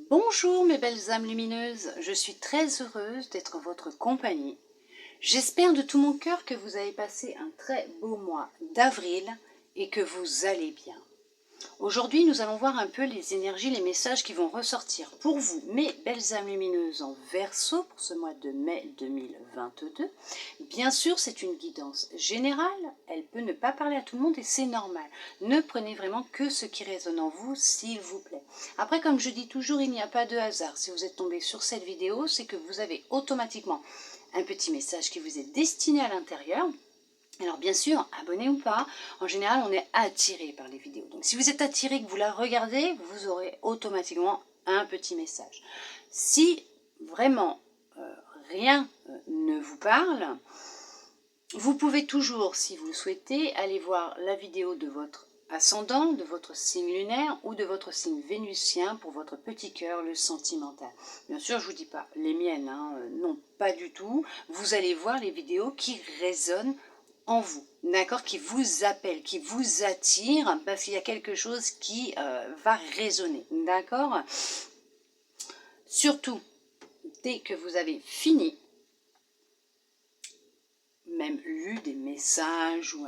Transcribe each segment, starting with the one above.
Bonjour mes belles âmes lumineuses, je suis très heureuse d'être en votre compagnie. J'espère de tout mon cœur que vous avez passé un très beau mois d'avril et que vous allez bien. Aujourd'hui, nous allons voir un peu les énergies, les messages qui vont ressortir pour vous, mes belles âmes lumineuses en Verseau, pour ce mois de mai 2022. Bien sûr, c'est une guidance générale, elle peut ne pas parler à tout le monde et c'est normal. Ne prenez vraiment que ce qui résonne en vous, s'il vous plaît. Après, comme je dis toujours, il n'y a pas de hasard. Si vous êtes tombé sur cette vidéo, c'est que vous avez automatiquement un petit message qui vous est destiné à l'intérieur. Alors bien sûr, abonné ou pas, en général on est attiré par les vidéos. Donc si vous êtes attiré, que vous la regardez, vous aurez automatiquement un petit message. Si vraiment rien ne vous parle, vous pouvez toujours, si vous le souhaitez, aller voir la vidéo de votre ascendant, de votre signe lunaire ou de votre signe vénusien pour votre petit cœur, le sentimental. Bien sûr, je ne vous dis pas les miennes, non, pas du tout. Vous allez voir les vidéos qui résonnent en vous, d'accord, qui vous appelle, qui vous attire, parce qu'il y a quelque chose qui va résonner, d'accord. Surtout, dès que vous avez fini, même lu des messages ou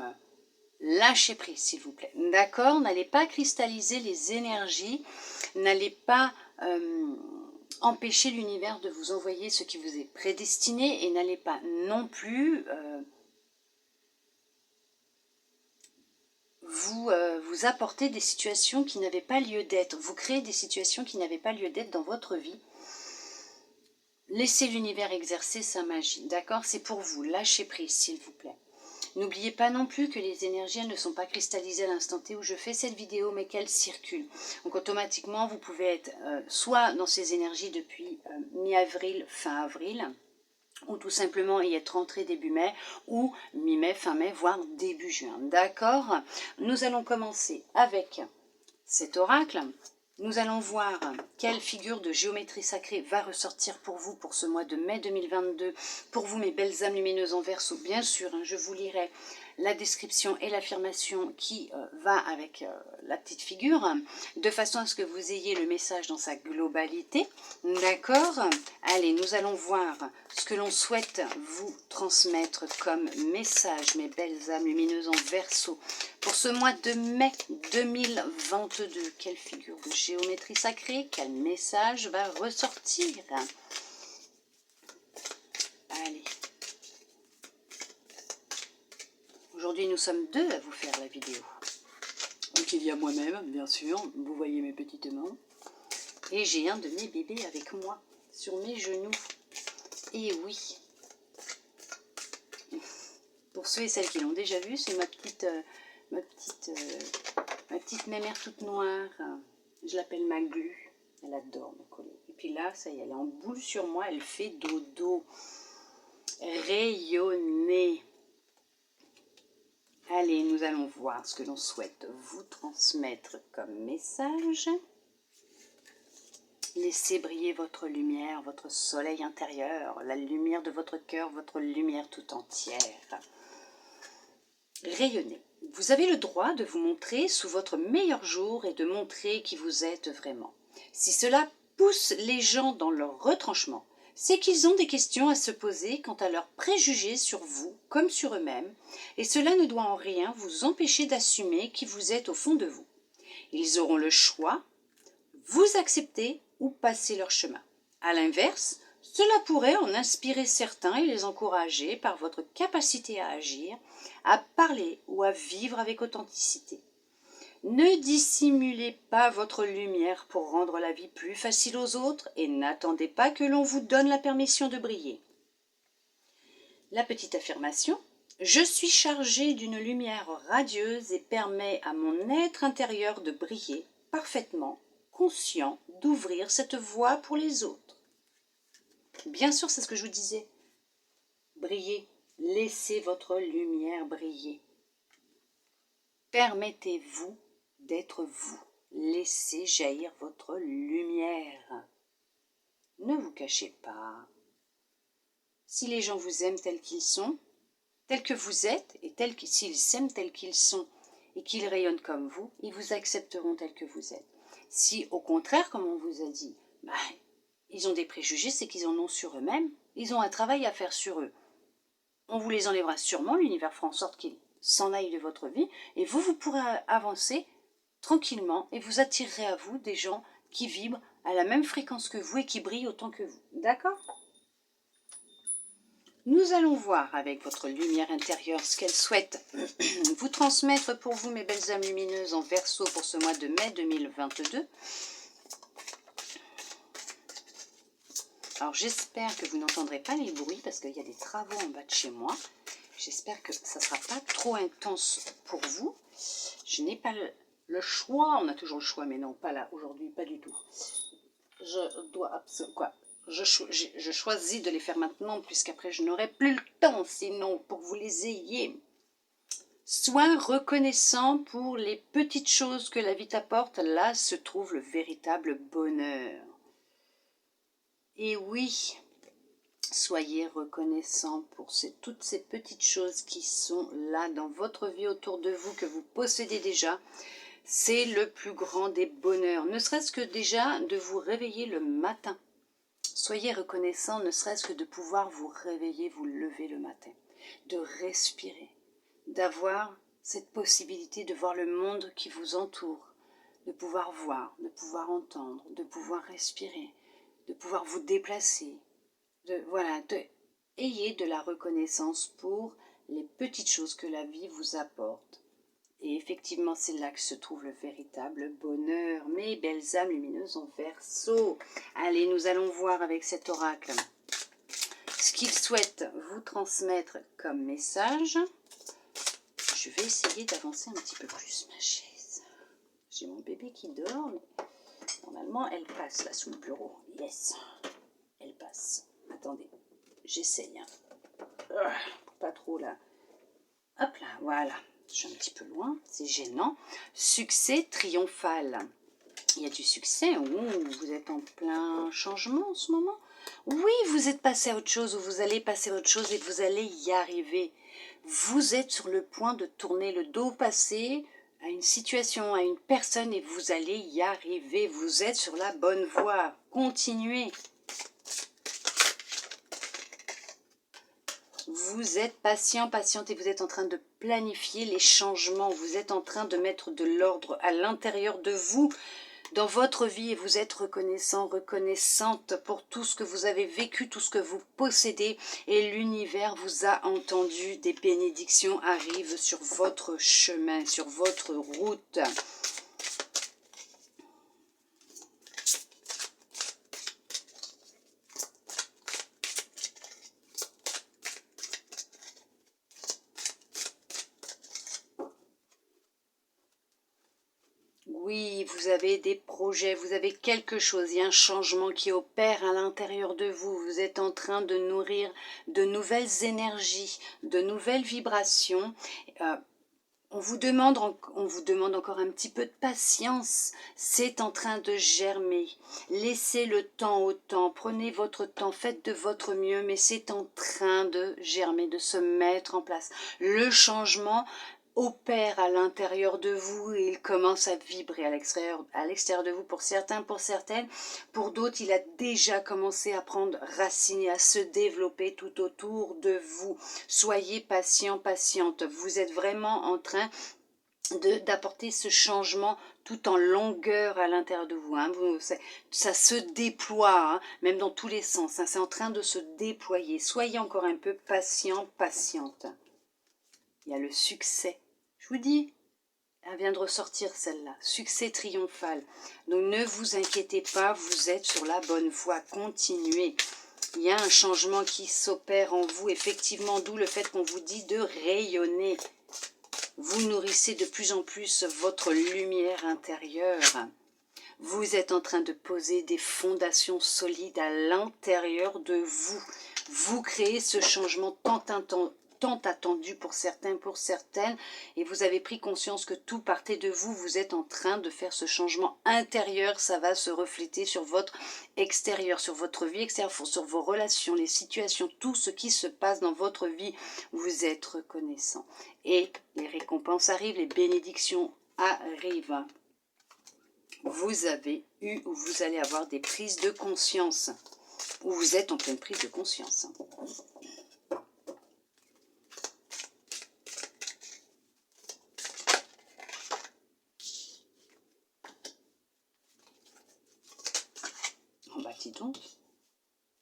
lâchez prise, s'il vous plaît, d'accord. N'allez pas cristalliser les énergies, n'allez pas empêcher l'univers de vous envoyer ce qui vous est prédestiné, et n'allez pas non plus vous apportez des situations qui n'avaient pas lieu d'être. Vous créez des situations qui n'avaient pas lieu d'être dans votre vie. Laissez l'univers exercer sa magie, d'accord. C'est pour vous, lâchez prise, s'il vous plaît. N'oubliez pas non plus que les énergies ne sont pas cristallisées à l'instant T où je fais cette vidéo, mais qu'elles circulent. Donc automatiquement, vous pouvez être soit dans ces énergies depuis mi-avril, fin avril, ou tout simplement y être rentré début mai, ou mi-mai, fin mai, voire début juin. D'accord? Nous allons commencer avec cet oracle. Nous allons voir quelle figure de géométrie sacrée va ressortir pour vous pour ce mois de mai 2022. Pour vous, mes belles âmes lumineuses en Verseau, bien sûr, je vous lirai la description et l'affirmation qui va avec la petite figure, de façon à ce que vous ayez le message dans sa globalité. D'accord? Allez, nous allons voir ce que l'on souhaite vous transmettre comme message, mes belles âmes lumineuses en Verseau. Pour ce mois de mai 2022, quelle figure de géométrie sacrée, quel message va ressortir? Allez. Aujourd'hui, nous sommes deux à vous faire la vidéo. Donc il y a moi-même, bien sûr, vous voyez mes petites mains. Et j'ai un de mes bébés avec moi, sur mes genoux. Et oui. Pour ceux et celles qui l'ont déjà vu, c'est ma petite mémère toute noire. Je l'appelle Maglu. Elle adore me coller. Et puis là, ça y est, elle est en boule sur moi. Elle fait dodo. Rayonner. Allez, nous allons voir ce que l'on souhaite vous transmettre comme message. Laissez briller votre lumière, votre soleil intérieur, la lumière de votre cœur, votre lumière tout entière. Rayonnez. Vous avez le droit de vous montrer sous votre meilleur jour et de montrer qui vous êtes vraiment. Si cela pousse les gens dans leur retranchement, c'est qu'ils ont des questions à se poser quant à leurs préjugés sur vous comme sur eux-mêmes, et cela ne doit en rien vous empêcher d'assumer qui vous êtes au fond de vous. Ils auront le choix, vous accepter ou passer leur chemin. À l'inverse, cela pourrait en inspirer certains et les encourager par votre capacité à agir, à parler ou à vivre avec authenticité. Ne dissimulez pas votre lumière pour rendre la vie plus facile aux autres et n'attendez pas que l'on vous donne la permission de briller. La petite affirmation: je suis chargée d'une lumière radieuse et permet à mon être intérieur de briller parfaitement, conscient d'ouvrir cette voie pour les autres. Bien sûr, c'est ce que je vous disais. Brillez, laissez votre lumière briller. Permettez-vous d'être vous. Laissez jaillir votre lumière. Ne vous cachez pas. Si les gens vous aiment tels qu'ils sont, tels que vous êtes, et s'ils s'aiment tels qu'ils sont, et qu'ils rayonnent comme vous, ils vous accepteront tels que vous êtes. Si, au contraire, comme on vous a dit, bah, ils ont des préjugés, c'est qu'ils en ont sur eux-mêmes. Ils ont un travail à faire sur eux. On vous les enlèvera sûrement, l'univers fera en sorte qu'ils s'en aillent de votre vie, et vous, vous pourrez avancer tranquillement, et vous attirerez à vous des gens qui vibrent à la même fréquence que vous et qui brillent autant que vous. D'accord ? Nous allons voir avec votre lumière intérieure ce qu'elle souhaite vous transmettre pour vous, mes belles âmes lumineuses en Verseau pour ce mois de mai 2022. Alors j'espère que vous n'entendrez pas les bruits parce qu'il y a des travaux en bas de chez moi. J'espère que ça ne sera pas trop intense pour vous. Je n'ai pas le choix, on a toujours le choix, mais non, pas là, aujourd'hui, pas du tout. Je dois absolument... Quoi ? Je choisis de les faire maintenant, puisqu'après je n'aurai plus le temps, sinon, pour que vous les ayez. Sois reconnaissant pour les petites choses que la vie t'apporte, là se trouve le véritable bonheur. Et oui, soyez reconnaissant pour toutes ces petites choses qui sont là dans votre vie autour de vous, que vous possédez déjà. C'est le plus grand des bonheurs, ne serait-ce que déjà de vous réveiller le matin. Soyez reconnaissant, ne serait-ce que de pouvoir vous réveiller, vous lever le matin, de respirer, d'avoir cette possibilité de voir le monde qui vous entoure, de pouvoir voir, de pouvoir entendre, de pouvoir respirer, de pouvoir vous déplacer. Ayez de la reconnaissance pour les petites choses que la vie vous apporte. Et effectivement, c'est là que se trouve le véritable bonheur. Mes belles âmes lumineuses en Verseau. Allez, nous allons voir avec cet oracle ce qu'il souhaite vous transmettre comme message. Je vais essayer d'avancer un petit peu plus ma chaise. J'ai mon bébé qui dort, mais normalement, elle passe là sous le bureau. Yes, elle passe. Attendez, j'essaye. Pas trop là. Hop là, voilà. Je suis un petit peu loin, c'est gênant. Succès triomphal. Il y a du succès. Vous êtes en plein changement en ce moment. Oui, vous êtes passé à autre chose ou vous allez passer à autre chose et vous allez y arriver. Vous êtes sur le point de tourner le dos passé à une situation, à une personne et vous allez y arriver. Vous êtes sur la bonne voie. Continuez. Vous êtes patient, patiente et vous êtes en train de planifier les changements. Vous êtes en train de mettre de l'ordre à l'intérieur de vous, dans votre vie. Et vous êtes reconnaissant, reconnaissante pour tout ce que vous avez vécu, tout ce que vous possédez. Et l'univers vous a entendu. Des bénédictions arrivent sur votre chemin, sur votre route. Oui, vous avez des projets, vous avez quelque chose, il y a un changement qui opère à l'intérieur de vous. Vous êtes en train de nourrir de nouvelles énergies, de nouvelles vibrations. On vous demande encore un petit peu de patience. C'est en train de germer. Laissez le temps au temps. Prenez votre temps. Faites de votre mieux. Mais c'est en train de germer, de se mettre en place. Le changement opère à l'intérieur de vous et il commence à vibrer à l'extérieur de vous pour certains, pour certaines. Pour d'autres, il a déjà commencé à prendre racine et à se développer tout autour de vous. Soyez patient, patiente. Vous êtes vraiment en train d'apporter ce changement tout en longueur à l'intérieur de vous. Ça se déploie, même dans tous les sens. C'est en train de se déployer. Soyez encore un peu patient, patiente. Il y a le succès. Je vous dis, elle vient de ressortir celle-là. Succès triomphal. Donc ne vous inquiétez pas, vous êtes sur la bonne voie. Continuez. Il y a un changement qui s'opère en vous, effectivement, d'où le fait qu'on vous dit de rayonner. Vous nourrissez de plus en plus votre lumière intérieure. Vous êtes en train de poser des fondations solides à l'intérieur de vous. Vous créez ce changement tant attendu pour certains, pour certaines, et vous avez pris conscience que tout partait de vous. Vous êtes en train de faire ce changement intérieur. Ça va se refléter sur votre extérieur, sur votre vie extérieure, sur vos relations, les situations, tout ce qui se passe dans votre vie. Vous êtes reconnaissant. Et les récompenses arrivent, les bénédictions arrivent. vous avez eu ou vous allez avoir des prises de conscience. Ou vous êtes en pleine prise de conscience. Oh bah dis donc.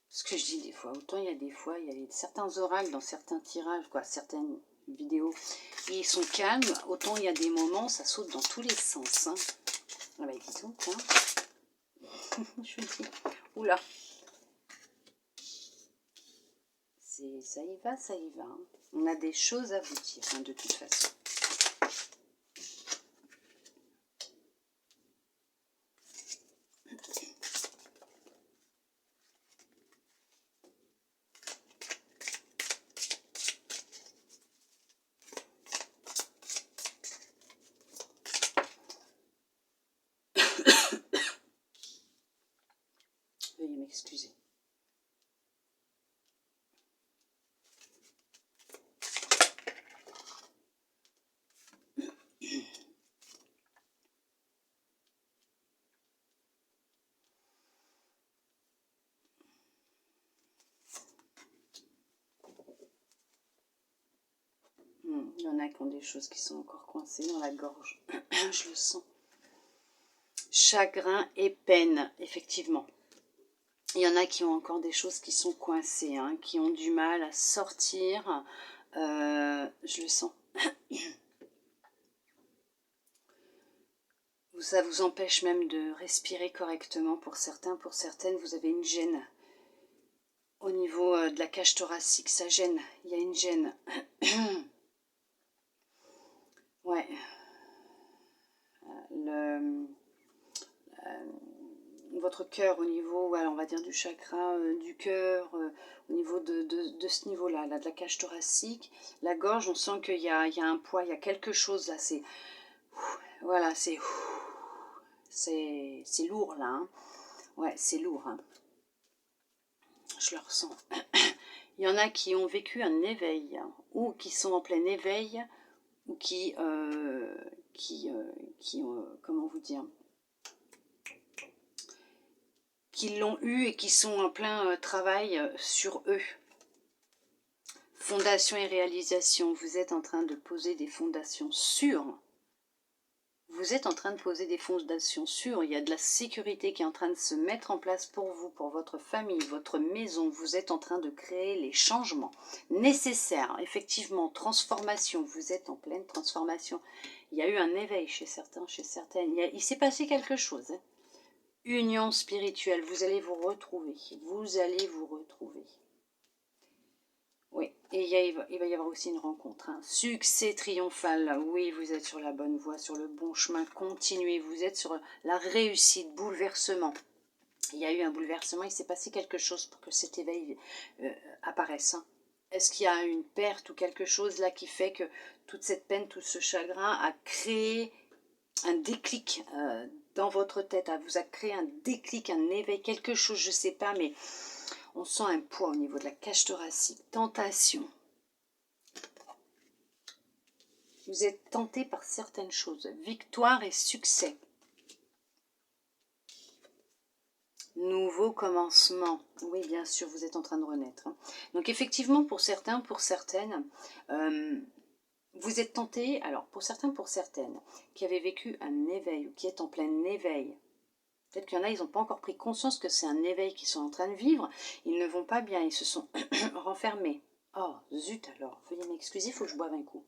Ce que je dis des fois, autant il y a des fois, il y a certains oracles dans certains tirages, quoi, certaines vidéos, ils sont calmes, autant il y a des moments, ça saute dans tous les sens. Hein. Ah bah dis donc, hein. Je dis, oula. Ça y va, ça y va. Hein. On a des choses à vous dire, hein, de toute façon. Veuillez m'excuser. Il y en a qui ont des choses qui sont encore coincées dans la gorge. Je le sens. Chagrin et peine, effectivement. Il y en a qui ont encore des choses qui sont coincées, hein, qui ont du mal à sortir. Je le sens. Ça vous empêche même de respirer correctement pour certains. Pour certaines, vous avez une gêne. Au niveau de la cage thoracique, ça gêne. Il y a une gêne. Ouais. Votre cœur au niveau, on va dire du chakra du cœur, au niveau de ce niveau-là, là, de la cage thoracique, la gorge, on sent qu'il y a un poids, il y a quelque chose là, c'est... Voilà, c'est lourd là. Hein. Ouais, c'est lourd. Hein. Je le ressens. Il y en a qui ont vécu un éveil, hein, ou qui sont en plein éveil, ou qui comment vous dire, qui l'ont eu et qui sont en plein travail sur eux. Fondation et réalisation, vous êtes en train de poser des fondations sûres. Vous êtes en train de poser des fondations sûres. Il y a de la sécurité qui est en train de se mettre en place pour vous, pour votre famille, votre maison. Vous êtes en train de créer les changements nécessaires. Effectivement, transformation. Vous êtes en pleine transformation. Il y a eu un éveil chez certains, chez certaines. Il s'est passé quelque chose. Hein. Union spirituelle. Vous allez vous retrouver. Vous allez vous retrouver. Oui, et il va y avoir aussi une rencontre. Hein. Succès triomphal. Oui, vous êtes sur la bonne voie, sur le bon chemin. Continuez, vous êtes sur la réussite, bouleversement. Il y a eu un bouleversement, il s'est passé quelque chose pour que cet éveil apparaisse. Hein. Est-ce qu'il y a une perte ou quelque chose là qui fait que toute cette peine, tout ce chagrin a créé un déclic dans votre tête, vous a créé un déclic, un éveil, quelque chose, je ne sais pas, mais... On sent un poids au niveau de la cage thoracique. Tentation. Vous êtes tenté par certaines choses. Victoire et succès. Nouveau commencement. Oui, bien sûr, vous êtes en train de renaître. Hein. Donc effectivement, pour certains, pour certaines, vous êtes tenté, alors pour certains, pour certaines, qui avaient vécu un éveil ou qui est en plein éveil. Peut-être qu'il y en a, ils n'ont pas encore pris conscience que c'est un éveil qu'ils sont en train de vivre. Ils ne vont pas bien, ils se sont renfermés. Oh, zut alors, veuillez m'excuser, il faut que je boive un coup.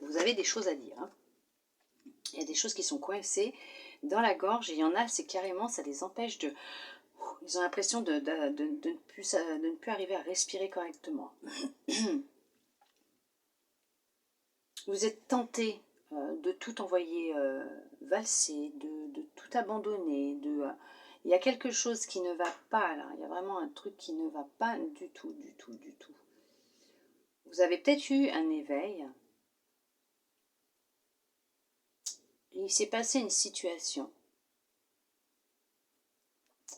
Vous avez des choses à dire. Hein. Il y a des choses qui sont coincées dans la gorge. Et il y en a, c'est carrément, ça les empêche de... Ils ont l'impression de ne plus arriver à respirer correctement. Vous êtes tenté de tout envoyer valser, de tout abandonner. Il y a quelque chose qui ne va pas là. Il y a vraiment un truc qui ne va pas du tout, du tout, du tout. Vous avez peut-être eu un éveil. Il s'est passé une situation.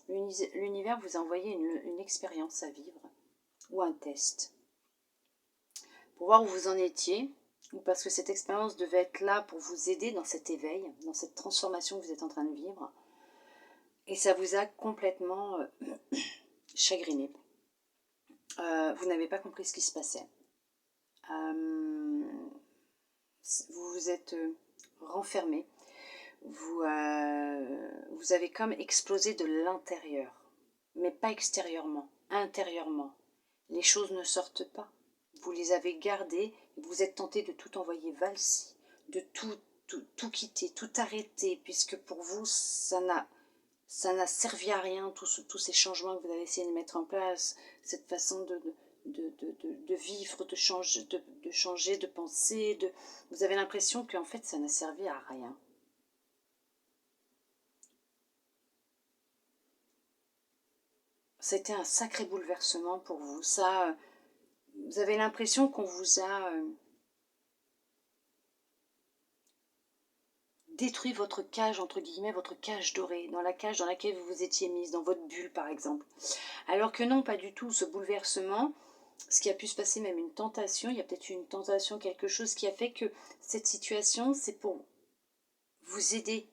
L'univers vous a envoyé une expérience à vivre ou un test pour voir où vous en étiez ou parce que cette expérience devait être là pour vous aider dans cet éveil, dans cette transformation que vous êtes en train de vivre. Et ça vous a complètement chagriné. Vous n'avez pas compris ce qui se passait. Vous vous êtes renfermé. Vous avez comme explosé de l'intérieur, mais pas extérieurement, intérieurement. Les choses ne sortent pas. Vous les avez gardées, vous êtes tenté de tout envoyer valser, de tout quitter, tout arrêter, puisque pour vous, ça n'a servi à rien, tous ces changements que vous avez essayé de mettre en place, cette façon de vivre, de changer, de penser. Vous avez l'impression qu'en fait, ça n'a servi à rien. C'était un sacré bouleversement pour vous. Ça, vous avez l'impression qu'on vous a détruit votre cage, entre guillemets, votre cage dorée, dans la cage dans laquelle vous vous étiez mise, dans votre bulle par exemple. Alors que non, pas du tout. Ce bouleversement, ce qui a pu se passer, même une tentation, il y a peut-être eu une tentation, quelque chose qui a fait que cette situation, c'est pour vous aider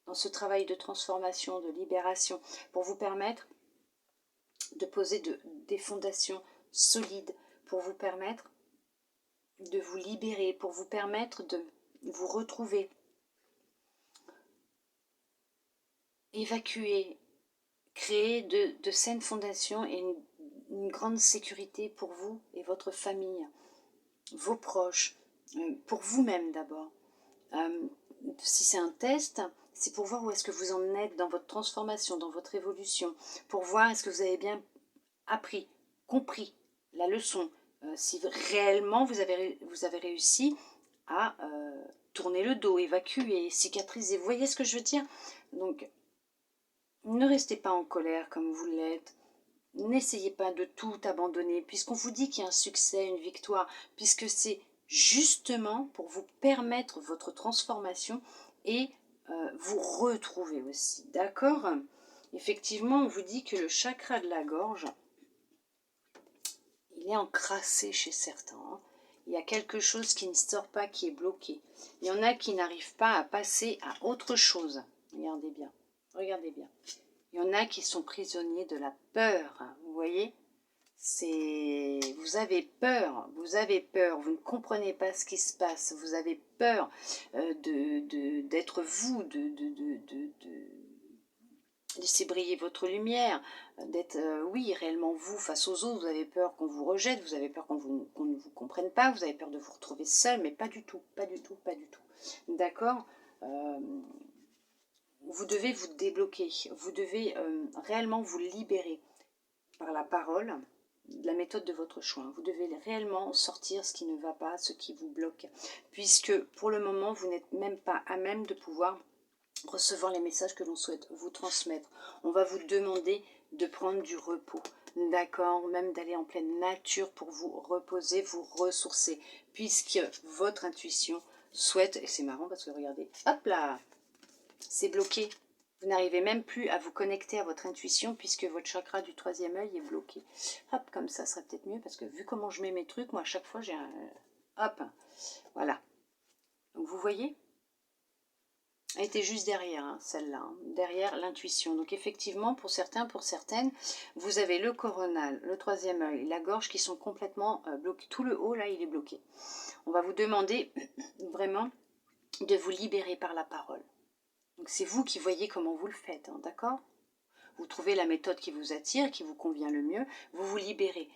dans ce travail de transformation, de libération, pour vous permettre de poser des fondations solides, pour vous permettre de vous libérer, pour vous permettre de vous retrouver, évacuer, créer de saines fondations et une grande sécurité pour vous et votre famille, vos proches, pour vous-même d'abord. Si c'est un test, c'est pour voir où est-ce que vous en êtes dans votre transformation, dans votre évolution, pour voir est-ce que vous avez bien appris, compris la leçon, si réellement vous avez réussi à tourner le dos, évacuer, cicatriser. Vous voyez ce que je veux dire? Donc, ne restez pas en colère comme vous l'êtes. N'essayez pas de tout abandonner, puisqu'on vous dit qu'il y a un succès, une victoire, puisque c'est justement pour vous permettre votre transformation et vous retrouver aussi. D'accord? Effectivement, on vous dit que le chakra de la gorge, il est encrassé chez certains. Hein. Il y a quelque chose qui ne sort pas, qui est bloqué. Il y en a qui n'arrivent pas à passer à autre chose. Regardez bien, regardez bien. Il y en a qui sont prisonniers de la peur, hein, vous voyez. Vous avez peur, vous ne comprenez pas ce qui se passe, vous avez peur d'être vous, de laisser briller votre lumière, d'être, oui, réellement vous face aux autres. Vous avez peur qu'on vous rejette, vous avez peur qu'on ne vous comprenne pas, vous avez peur de vous retrouver seul, mais pas du tout, pas du tout, pas du tout. D'accord? Vous devez vous débloquer, vous devez réellement vous libérer par la parole, la méthode de votre choix. Vous devez réellement sortir ce qui ne va pas, ce qui vous bloque, puisque pour le moment, vous n'êtes même pas à même de pouvoir recevoir les messages que l'on souhaite vous transmettre. On va vous demander de prendre du repos, d'accord, même d'aller en pleine nature pour vous reposer, vous ressourcer, puisque votre intuition souhaite, et c'est marrant parce que regardez, hop là, c'est bloqué. Vous n'arrivez même plus à vous connecter à votre intuition puisque votre chakra du troisième œil est bloqué. Hop, comme ça serait peut-être mieux parce que vu comment je mets mes trucs, moi à chaque fois j'ai un... Hop, voilà. Donc vous voyez, elle était juste derrière, hein, celle-là, hein, derrière l'intuition. Donc effectivement, pour certains, pour certaines, vous avez le coronal, le troisième œil, la gorge qui sont complètement bloqués. Tout le haut, là, il est bloqué. On va vous demander vraiment de vous libérer par la parole. Donc c'est vous qui voyez comment vous le faites, hein, d'accord? Vous trouvez la méthode qui vous attire, qui vous convient le mieux, vous vous libérez.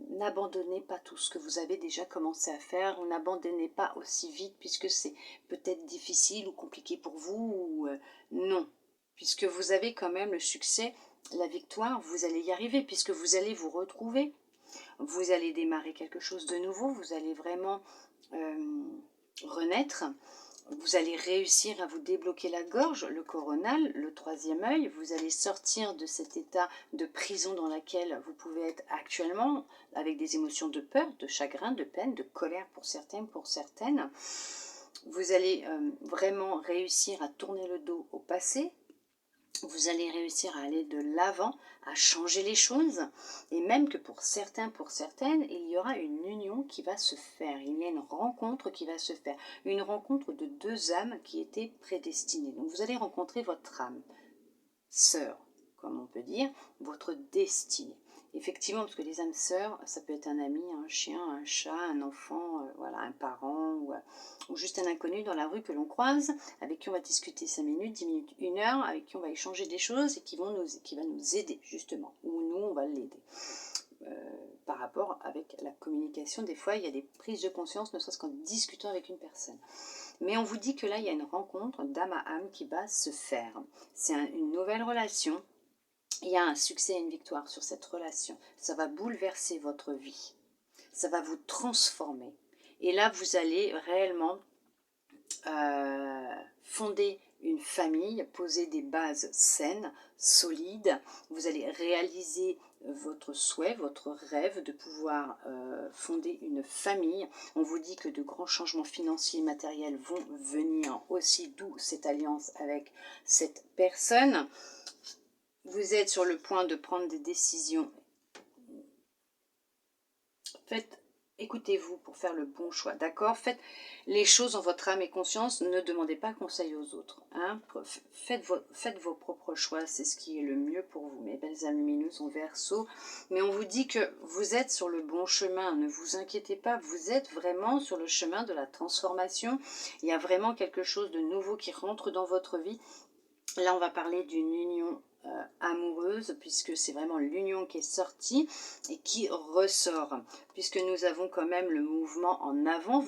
N'abandonnez pas tout ce que vous avez déjà commencé à faire, ou n'abandonnez pas aussi vite puisque c'est peut-être difficile ou compliqué pour vous, ou non. Puisque vous avez quand même le succès, la victoire, vous allez y arriver, puisque vous allez vous retrouver, vous allez démarrer quelque chose de nouveau, vous allez vraiment renaître. Vous allez réussir à vous débloquer la gorge, le coronal, le troisième œil. Vous allez sortir de cet état de prison dans lequel vous pouvez être actuellement, avec des émotions de peur, de chagrin, de peine, de colère pour certains, pour certaines. Vous allez vraiment réussir à tourner le dos au passé, Vous allez réussir à aller de l'avant, à changer les choses, et même que pour certains, pour certaines, il y aura une union qui va se faire, il y a une rencontre qui va se faire, une rencontre de deux âmes qui étaient prédestinées. Donc vous allez rencontrer votre âme sœur, comme on peut dire, votre destinée. Effectivement, parce que les âmes sœurs, ça peut être un ami, un chien, un chat, un enfant, voilà, un parent, ou juste un inconnu dans la rue que l'on croise, avec qui on va discuter 5 minutes, 10 minutes, 1 heure, avec qui on va échanger des choses et qui va nous aider, justement, ou nous, on va l'aider. Par rapport avec la communication, des fois, il y a des prises de conscience, ne serait-ce qu'en discutant avec une personne. Mais on vous dit que là, il y a une rencontre d'âme à âme qui va se faire. C'est une nouvelle relation. Il y a un succès et une victoire sur cette relation. Ça va bouleverser votre vie. Ça va vous transformer. Et là, vous allez réellement fonder une famille, poser des bases saines, solides. Vous allez réaliser votre souhait, votre rêve de pouvoir fonder une famille. On vous dit que de grands changements financiers et matériels vont venir aussi, d'où cette alliance avec cette personne. Vous êtes sur le point de prendre des décisions. Écoutez-vous pour faire le bon choix, d'accord? Faites les choses en votre âme et conscience, ne demandez pas conseil aux autres. Hein? Faites vos propres choix, c'est ce qui est le mieux pour vous. Mes belles âmes lumineuses en Verseau. Mais on vous dit que vous êtes sur le bon chemin, ne vous inquiétez pas, vous êtes vraiment sur le chemin de la transformation. Il y a vraiment quelque chose de nouveau qui rentre dans votre vie. Là, on va parler d'une union amoureuse, puisque c'est vraiment l'union qui est sortie et qui ressort. Puisque nous avons quand même le mouvement en avant,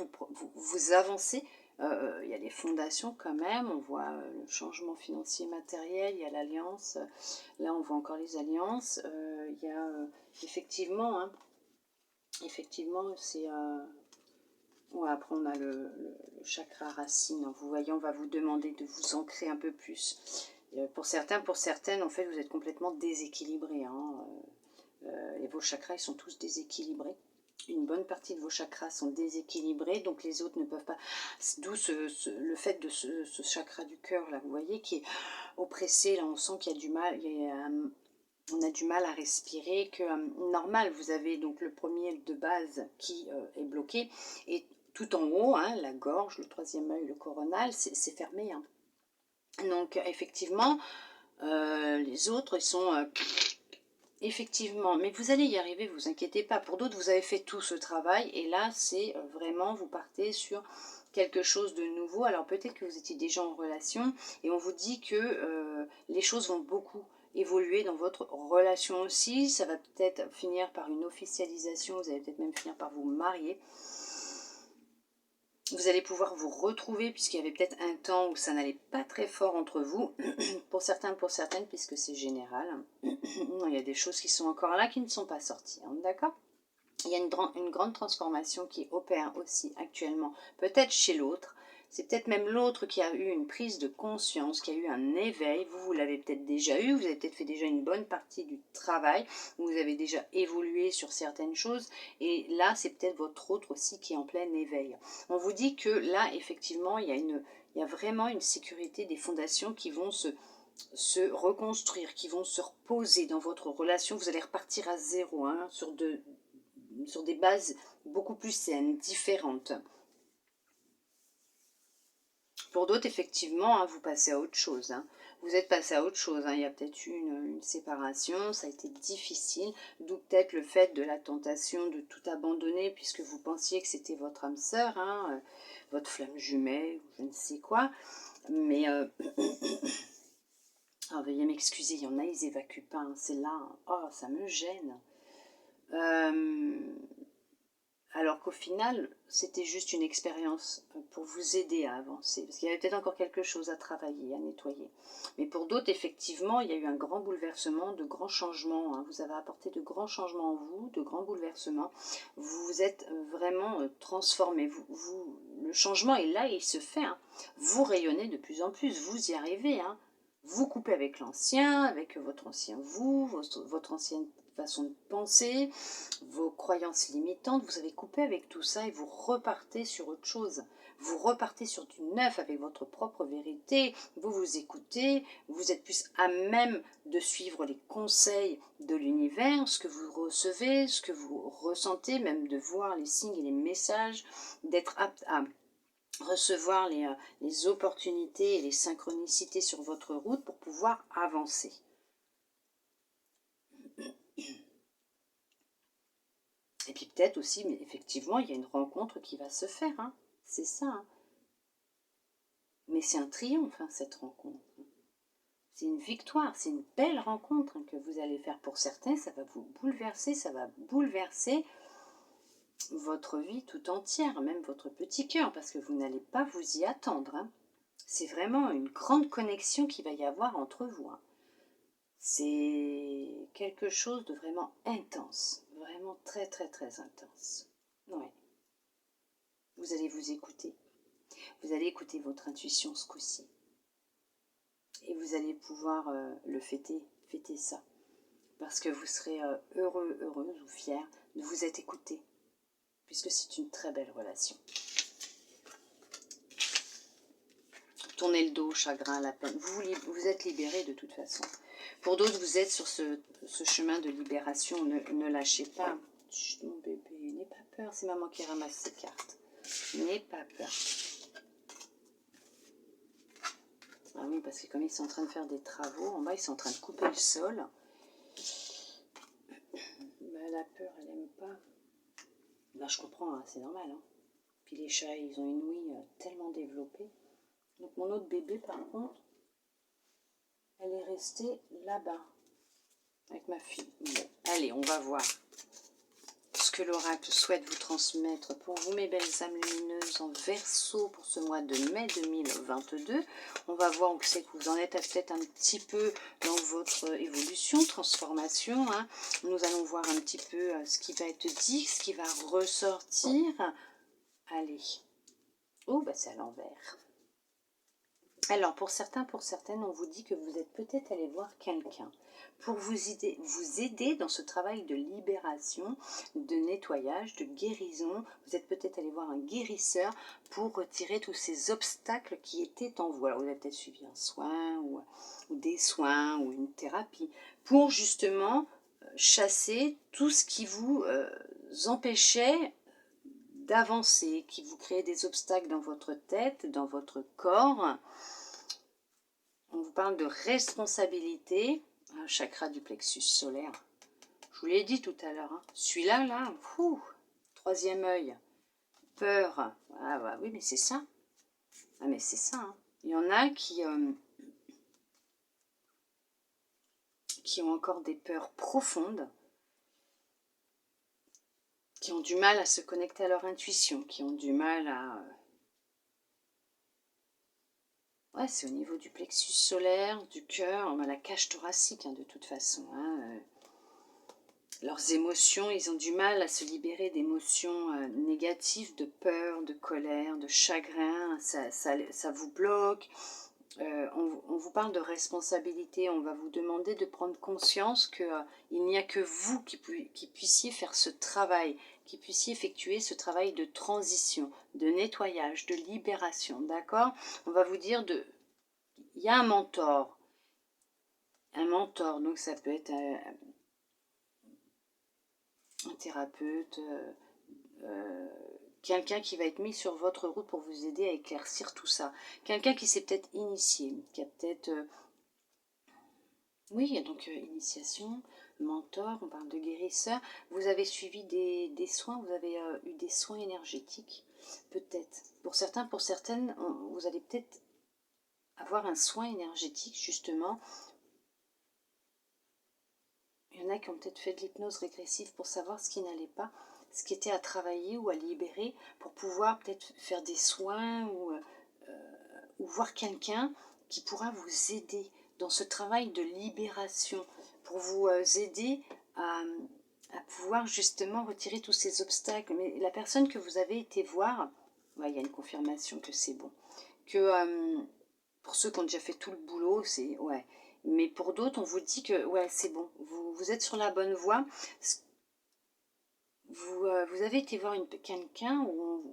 vous avancez. Il y a des fondations quand même, on voit le changement financier matériel, il y a l'alliance, là on voit encore les alliances, il y a effectivement, c'est... Ouais, après on a le chakra racine, vous voyez, on va vous demander de vous ancrer un peu plus. Pour certains, pour certaines, en fait, vous êtes complètement déséquilibré. Et vos chakras, ils sont tous déséquilibrés. Une bonne partie de vos chakras sont déséquilibrés, donc les autres ne peuvent pas. D'où le fait de ce chakra du cœur, là, vous voyez, qui est oppressé. Là, on sent qu'il y a du mal, on a du mal à respirer, que normal, vous avez donc le premier de base qui est bloqué, et tout en haut, la gorge, le troisième œil, le coronal, c'est fermé. Donc effectivement, les autres, ils sont... effectivement, mais vous allez y arriver, vous inquiétez pas. Pour d'autres, vous avez fait tout ce travail, et là, c'est vraiment, vous partez sur quelque chose de nouveau. Alors peut-être que vous étiez déjà en relation, et on vous dit que les choses vont beaucoup évoluer dans votre relation aussi. Ça va peut-être finir par une officialisation, vous allez peut-être même finir par vous marier. Vous allez pouvoir vous retrouver, puisqu'il y avait peut-être un temps où ça n'allait pas très fort entre vous, pour certains, pour certaines, puisque c'est général. Il y a des choses qui sont encore là, qui ne sont pas sorties, d'accord? Il y a une grande transformation qui opère aussi actuellement, peut-être chez l'autre. C'est peut-être même l'autre qui a eu une prise de conscience, qui a eu un éveil. Vous l'avez peut-être déjà eu, vous avez peut-être fait déjà une bonne partie du travail, vous avez déjà évolué sur certaines choses, et là, c'est peut-être votre autre aussi qui est en plein éveil. On vous dit que là, effectivement, il y a vraiment une sécurité des fondations qui vont se reconstruire, qui vont se reposer dans votre relation. Vous allez repartir à zéro, sur des bases beaucoup plus saines, différentes. Pour d'autres, effectivement, vous passez à autre chose. Vous êtes passé à autre chose. Il y a peut-être eu une séparation, ça a été difficile, d'où peut-être le fait de la tentation de tout abandonner, puisque vous pensiez que c'était votre âme sœur, votre flamme jumelle, ou je ne sais quoi. Mais, veuillez m'excuser, il y en a, ils évacuent pas, c'est là, ça me gêne. Alors qu'au final, c'était juste une expérience pour vous aider à avancer. Parce qu'il y avait peut-être encore quelque chose à travailler, à nettoyer. Mais pour d'autres, effectivement, il y a eu un grand bouleversement, de grands changements. Vous avez apporté de grands changements en vous, de grands bouleversements. Vous vous êtes vraiment transformé. Le changement est là et il se fait. Vous rayonnez de plus en plus, vous y arrivez. Vous coupez avec l'ancien, avec votre ancien vous, votre ancienne façon de penser, vos croyances limitantes, vous avez coupé avec tout ça et vous repartez sur autre chose. vous repartez sur du neuf avec votre propre vérité, vous vous écoutez, vous êtes plus à même de suivre les conseils de l'univers, ce que vous recevez, ce que vous ressentez, même de voir les signes et les messages, d'être apte à recevoir les opportunités et les synchronicités sur votre route pour pouvoir avancer. Et puis peut-être aussi, mais effectivement, il y a une rencontre qui va se faire, hein. C'est ça. Hein. Mais c'est un triomphe, hein, cette rencontre. C'est une victoire, c'est une belle rencontre que vous allez faire pour certains. Ça va vous bouleverser, ça va bouleverser votre vie tout entière, même votre petit cœur, parce que vous n'allez pas vous y attendre. Hein. C'est vraiment une grande connexion qu'il va y avoir entre vous. Hein. C'est quelque chose de vraiment intense, vraiment très très très intense. Ouais. Vous allez vous écouter. Vous allez écouter votre intuition ce coup-ci. Et vous allez pouvoir le fêter ça. Parce que vous serez heureux, heureuse ou fière de vous être écouté. Puisque c'est une très belle relation. Tournez le dos, chagrin, la peine. Vous êtes libéré de toute façon. Pour d'autres, vous êtes sur ce chemin de libération. Ne lâchez pas. Chut, mon bébé, n'aie pas peur. C'est maman qui ramasse ses cartes. N'aie pas peur. Ah oui, parce que comme ils sont en train de faire des travaux, en bas, ils sont en train de couper le sol. Ben, la peur, elle n'aime pas. Ben, je comprends, hein, c'est normal. Hein. Puis les chats, ils ont une ouïe tellement développée. Donc mon autre bébé, par contre, elle est restée là-bas, avec ma fille. Bon, allez, on va voir ce que l'oracle souhaite vous transmettre pour vous, mes belles âmes lumineuses en Verseau pour ce mois de mai 2022. On va voir où c'est que vous en êtes peut-être un petit peu dans votre évolution, transformation. Hein. Nous allons voir un petit peu ce qui va être dit, ce qui va ressortir. Allez. Oh, bah c'est à l'envers. Alors, pour certains, pour certaines, on vous dit que vous êtes peut-être allé voir quelqu'un pour vous aider dans ce travail de libération, de nettoyage, de guérison. Vous êtes peut-être allé voir un guérisseur pour retirer tous ces obstacles qui étaient en vous. Alors, vous avez peut-être suivi un soin ou des soins ou une thérapie pour justement chasser tout ce qui vous empêchait d'avancer, qui vous créait des obstacles dans votre tête, dans votre corps. On vous parle de responsabilité, un chakra du plexus solaire. Je vous l'ai dit tout à l'heure, hein. Celui-là, là, troisième œil, peur. Ah bah oui, mais c'est ça. Ah mais c'est ça. Hein. Il y en a qui ont encore des peurs profondes, qui ont du mal à se connecter à leur intuition, qui ont du mal à... Ouais, c'est au niveau du plexus solaire, du cœur, la cage thoracique, hein, de toute façon. Hein, leurs émotions, ils ont du mal à se libérer d'émotions négatives, de peur, de colère, de chagrin. Ça vous bloque. On vous parle de responsabilité. On va vous demander de prendre conscience qu'il n'y a que vous qui puissiez faire ce travail, qui puissiez effectuer ce travail de transition, de nettoyage, de libération. D'accord ? On va vous dire il y a un mentor. Un mentor, donc ça peut être un thérapeute, quelqu'un qui va être mis sur votre route pour vous aider à éclaircir tout ça. Quelqu'un qui s'est peut-être initié, qui a peut-être... oui, donc initiation, mentor, on parle de guérisseur. Vous avez suivi des soins, vous avez eu des soins énergétiques, peut-être. Pour certains, pour certaines, vous allez peut-être avoir un soin énergétique, justement. Il y en a qui ont peut-être fait de l'hypnose régressive pour savoir ce qui n'allait pas, ce qui était à travailler ou à libérer, pour pouvoir peut-être faire des soins ou voir quelqu'un qui pourra vous aider dans ce travail de libération, pour vous aider à pouvoir justement retirer tous ces obstacles. Mais la personne que vous avez été voir, ouais, il y a une confirmation que c'est bon. Que pour ceux qui ont déjà fait tout le boulot, c'est... ouais. Mais pour d'autres, on vous dit que ouais, c'est bon, vous êtes sur la bonne voie. Vous avez été voir quelqu'un où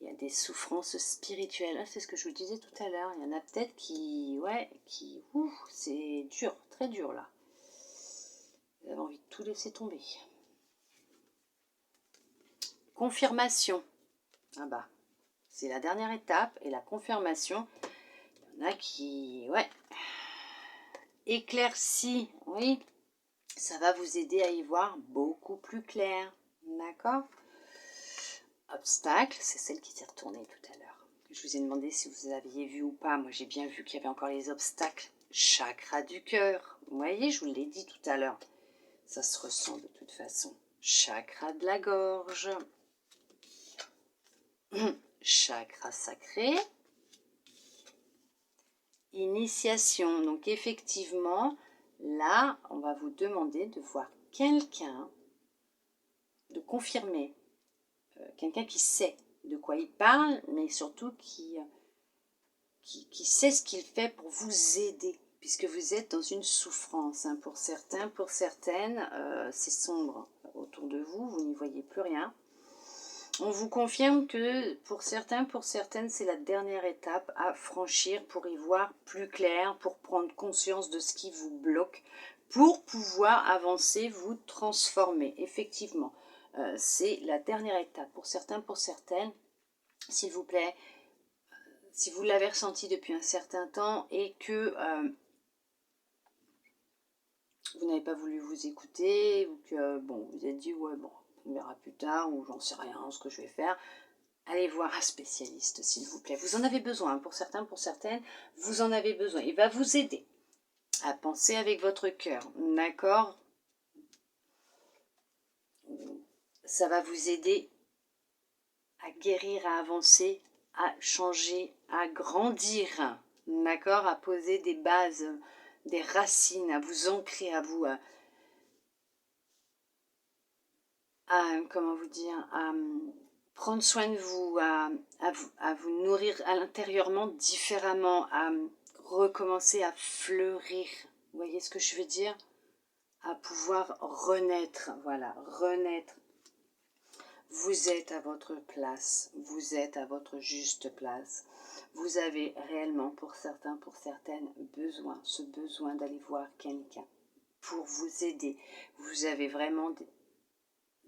Il y a des souffrances spirituelles. Ah, c'est ce que je vous disais tout à l'heure. Il y en a peut-être qui, c'est dur, très dur là. Vous avez envie de tout laisser tomber. Confirmation. Ah bah, c'est la dernière étape et la confirmation. Il y en a qui, éclairci, oui. Ça va vous aider à y voir beaucoup plus clair. D'accord? Obstacle, c'est celle qui s'est retournée tout à l'heure. Je vous ai demandé si vous aviez vu ou pas. Moi, j'ai bien vu qu'il y avait encore les obstacles. Chakra du cœur. Vous voyez, je vous l'ai dit tout à l'heure. Ça se ressent de toute façon. Chakra de la gorge. Chakra sacré. Initiation. Donc, effectivement, là, on va vous demander de voir quelqu'un, de confirmer. Quelqu'un qui sait de quoi il parle, mais surtout qui sait ce qu'il fait pour vous aider, puisque vous êtes dans une souffrance. Hein. Pour certains, pour certaines, c'est sombre autour de vous, vous n'y voyez plus rien. On vous confirme que pour certains, pour certaines, c'est la dernière étape à franchir pour y voir plus clair, pour prendre conscience de ce qui vous bloque, pour pouvoir avancer, vous transformer. Effectivement, c'est la dernière étape. Pour certains, pour certaines, s'il vous plaît, si vous l'avez ressenti depuis un certain temps et que vous n'avez pas voulu vous écouter, ou que bon, vous êtes dit ouais bon, on verra plus tard, ou j'en sais rien ce que je vais faire, allez voir un spécialiste s'il vous plaît. Vous en avez besoin, pour certains, pour certaines, vous en avez besoin. Il va vous aider à penser avec votre cœur, d'accord? Ça va vous aider à guérir, à avancer, à changer, à grandir, d'accord? À poser des bases, des racines, à vous ancrer, à vous, comment vous dire, à prendre soin de vous, à vous nourrir à l'intérieurement différemment, à recommencer à fleurir. Vous voyez ce que je veux dire? À pouvoir renaître, voilà, renaître. Vous êtes à votre place, vous êtes à votre juste place. Vous avez réellement, pour certains, pour certaines, ce besoin d'aller voir quelqu'un pour vous aider. Vous avez vraiment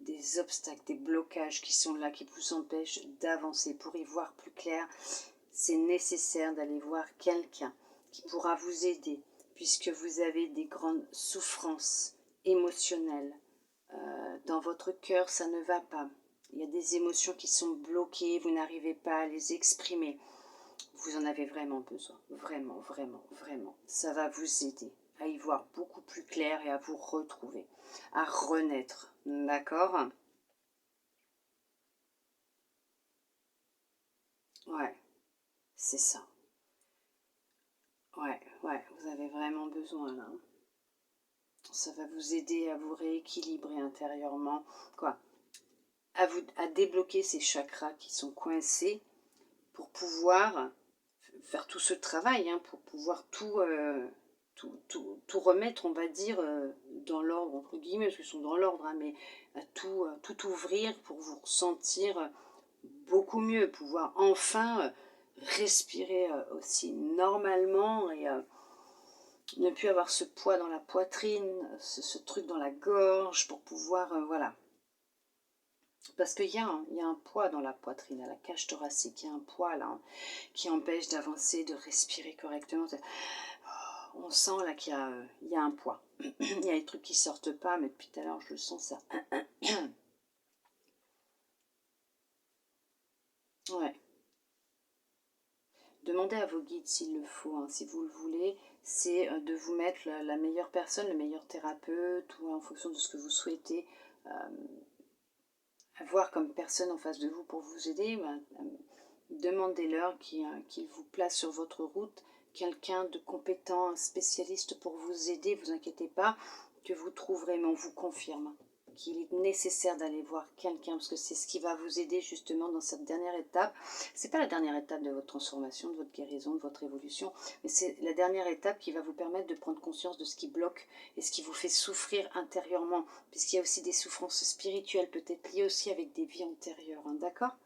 des obstacles, des blocages qui sont là, qui vous empêchent d'avancer. Pour y voir plus clair, c'est nécessaire d'aller voir quelqu'un qui pourra vous aider, puisque vous avez des grandes souffrances émotionnelles. Dans votre cœur, ça ne va pas. Il y a des émotions qui sont bloquées, vous n'arrivez pas à les exprimer. Vous en avez vraiment besoin, vraiment, vraiment, vraiment. Ça va vous aider à y voir beaucoup plus clair et à vous retrouver, à renaître, d'accord? Ouais, c'est ça. Ouais, vous avez vraiment besoin là. Ça va vous aider à vous rééquilibrer intérieurement, quoi, à débloquer ces chakras qui sont coincés pour pouvoir faire tout ce travail, hein, pour pouvoir tout remettre, on va dire, dans l'ordre, entre guillemets, parce qu'ils sont dans l'ordre, hein, mais à tout ouvrir pour vous ressentir beaucoup mieux, pouvoir enfin respirer aussi normalement et ne plus avoir ce poids dans la poitrine, ce truc dans la gorge pour pouvoir, voilà. Parce qu'il y a un poids dans la poitrine, à la cage thoracique, il y a un poids là, hein, qui empêche d'avancer, de respirer correctement. On sent là qu'il y a un poids. Il y a des trucs qui sortent pas, mais depuis tout à l'heure je le sens ça. Ouais. Demandez à vos guides s'il le faut, hein, si vous le voulez, c'est de vous mettre la meilleure personne, le meilleur thérapeute, ou en fonction de ce que vous souhaitez avoir comme personne en face de vous pour vous aider. Demandez-leur qu'il vous place sur votre route quelqu'un de compétent, un spécialiste pour vous aider. Vous inquiétez pas, que vous trouverez, mais on vous confirme qu'il est nécessaire d'aller voir quelqu'un, parce que c'est ce qui va vous aider justement dans cette dernière étape. C'est pas la dernière étape de votre transformation, de votre guérison, de votre évolution, mais c'est la dernière étape qui va vous permettre de prendre conscience de ce qui bloque et ce qui vous fait souffrir intérieurement, puisqu'il y a aussi des souffrances spirituelles, peut-être liées aussi avec des vies antérieures, hein, d'accord?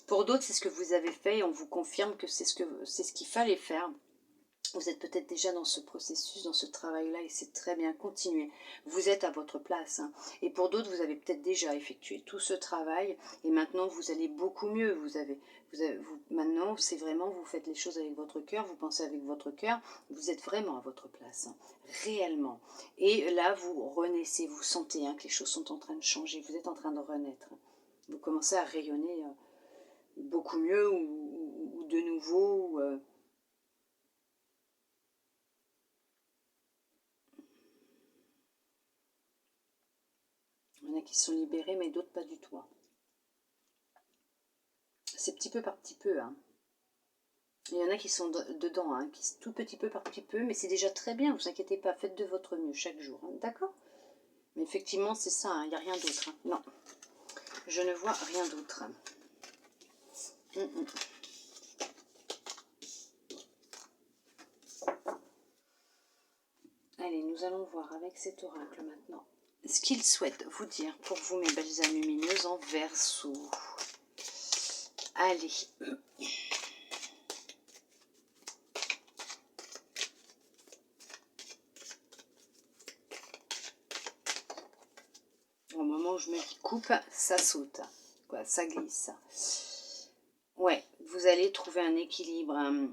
Pour d'autres, c'est ce que vous avez fait et on vous confirme que c'est ce qu'il fallait faire. Vous êtes peut-être déjà dans ce processus, dans ce travail-là, et c'est très bien, continuez. Vous êtes à votre place. Hein. Et pour d'autres, vous avez peut-être déjà effectué tout ce travail, et maintenant vous allez beaucoup mieux. Maintenant, c'est vraiment, vous faites les choses avec votre cœur, vous pensez avec votre cœur, vous êtes vraiment à votre place, hein, réellement. Et là, vous renaissez, vous sentez hein, que les choses sont en train de changer, vous êtes en train de renaître. Vous commencez à rayonner beaucoup mieux, ou de nouveau, il y en a qui sont libérés, mais d'autres pas du tout. Hein. C'est petit peu par petit peu. Hein. Il y en a qui sont dedans, hein, tout petit peu par petit peu, mais c'est déjà très bien, vous inquiétez pas, faites de votre mieux chaque jour. Hein, d'accord? Mais effectivement, c'est ça, il n'y a rien d'autre. Hein. Non, je ne vois rien d'autre. Allez, nous allons voir avec cet oracle maintenant ce qu'il souhaite vous dire pour vous, mes belles âmes lumineuses en Verseau. Allez. Au moment où je me coupe, ça saute. Quoi, ça glisse. Ouais, vous allez trouver un équilibre, un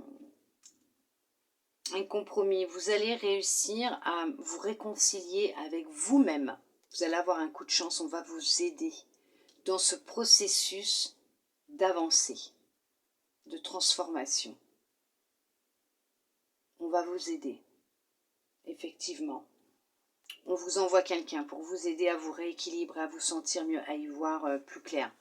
compromis. Vous allez réussir à vous réconcilier avec vous-même. Vous allez avoir un coup de chance, on va vous aider dans ce processus d'avancée, de transformation. On va vous aider, effectivement. On vous envoie quelqu'un pour vous aider à vous rééquilibrer, à vous sentir mieux, à y voir plus clair.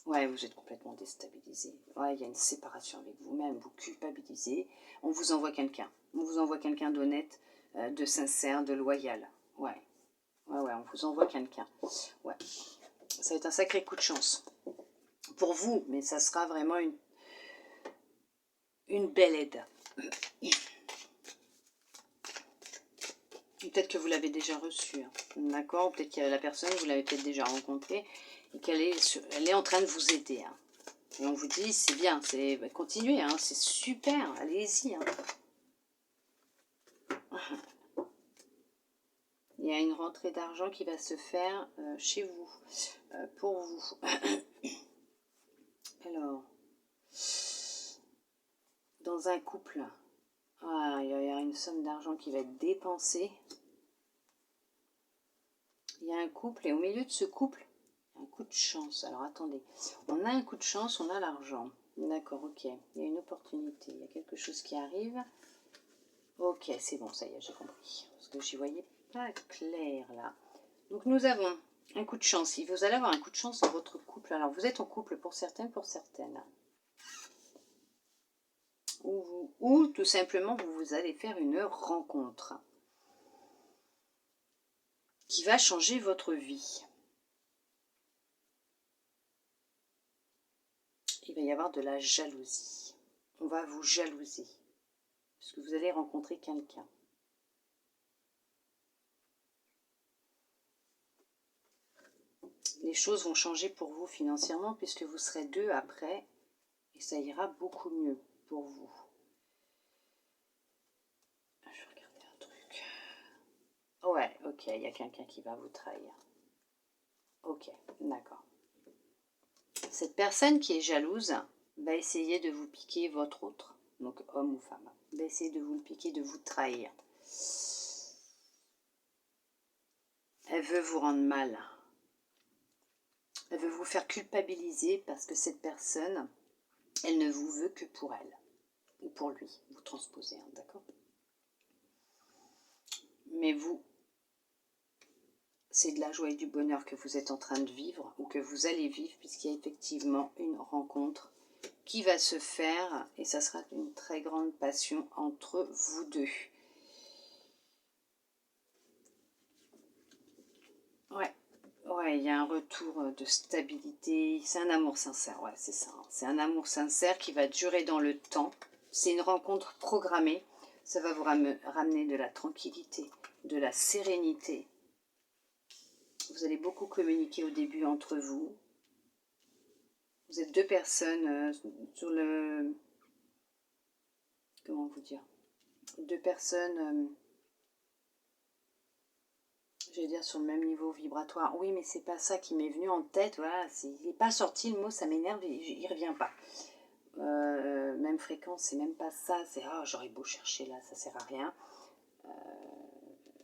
Ouais, vous êtes complètement déstabilisé. Ouais, il y a une séparation avec vous-même, vous culpabilisez. On vous envoie quelqu'un. On vous envoie quelqu'un d'honnête, de sincère, de loyal. Ouais. Ouais, on vous envoie quelqu'un. Ouais. Ça va être un sacré coup de chance. Pour vous, mais ça sera vraiment une belle aide. Peut-être que vous l'avez déjà reçu. Hein. D'accord? Peut-être que la personne, vous l'avez peut-être déjà rencontrée et qu'elle est en train de vous aider. Hein. Et on vous dit, c'est bien, continuez, hein, c'est super, allez-y. Hein. Il y a une rentrée d'argent qui va se faire chez vous, pour vous. Alors, dans un couple, il y a une somme d'argent qui va être dépensée. Il y a un couple, et au milieu de ce couple, un coup de chance. Alors attendez, on a un coup de chance, on a l'argent. D'accord, ok. Il y a une opportunité, il y a quelque chose qui arrive. Ok, c'est bon, ça y est, j'ai compris. Parce que j'y voyais pas clair là. Donc nous avons un coup de chance. Vous allez avoir un coup de chance dans votre couple. Alors vous êtes en couple pour certaines, Ou tout simplement vous allez faire une rencontre qui va changer votre vie. Il va y avoir de la jalousie. On va vous jalouser. Parce que vous allez rencontrer quelqu'un. Les choses vont changer pour vous financièrement puisque vous serez deux après et ça ira beaucoup mieux pour vous. Je vais regarder un truc. Ouais, ok, il y a quelqu'un qui va vous trahir. Ok, d'accord. Cette personne qui est jalouse va essayer de vous piquer votre autre, donc homme ou femme, va essayer de vous le piquer, de vous trahir. Elle veut vous rendre mal. Elle veut vous faire culpabiliser parce que cette personne, elle ne vous veut que pour elle. Ou pour lui, vous transposez, hein, d'accord? Mais vous, c'est de la joie et du bonheur que vous êtes en train de vivre, ou que vous allez vivre, puisqu'il y a effectivement une rencontre qui va se faire, et ça sera une très grande passion entre vous deux. Ouais, il y a un retour de stabilité, c'est un amour sincère, ouais, c'est ça. C'est un amour sincère qui va durer dans le temps. C'est une rencontre programmée, ça va vous ramener de la tranquillité, de la sérénité. Vous allez beaucoup communiquer au début entre vous. Vous êtes deux personnes sur le... Comment vous dire? Deux personnes, j'allais dire sur le même niveau vibratoire. Oui, mais c'est pas ça qui m'est venu en tête. Voilà, il n'est pas sorti le mot, ça m'énerve, il revient pas. Même fréquence, c'est même pas ça. C'est ah, j'aurais beau chercher là, ça sert à rien.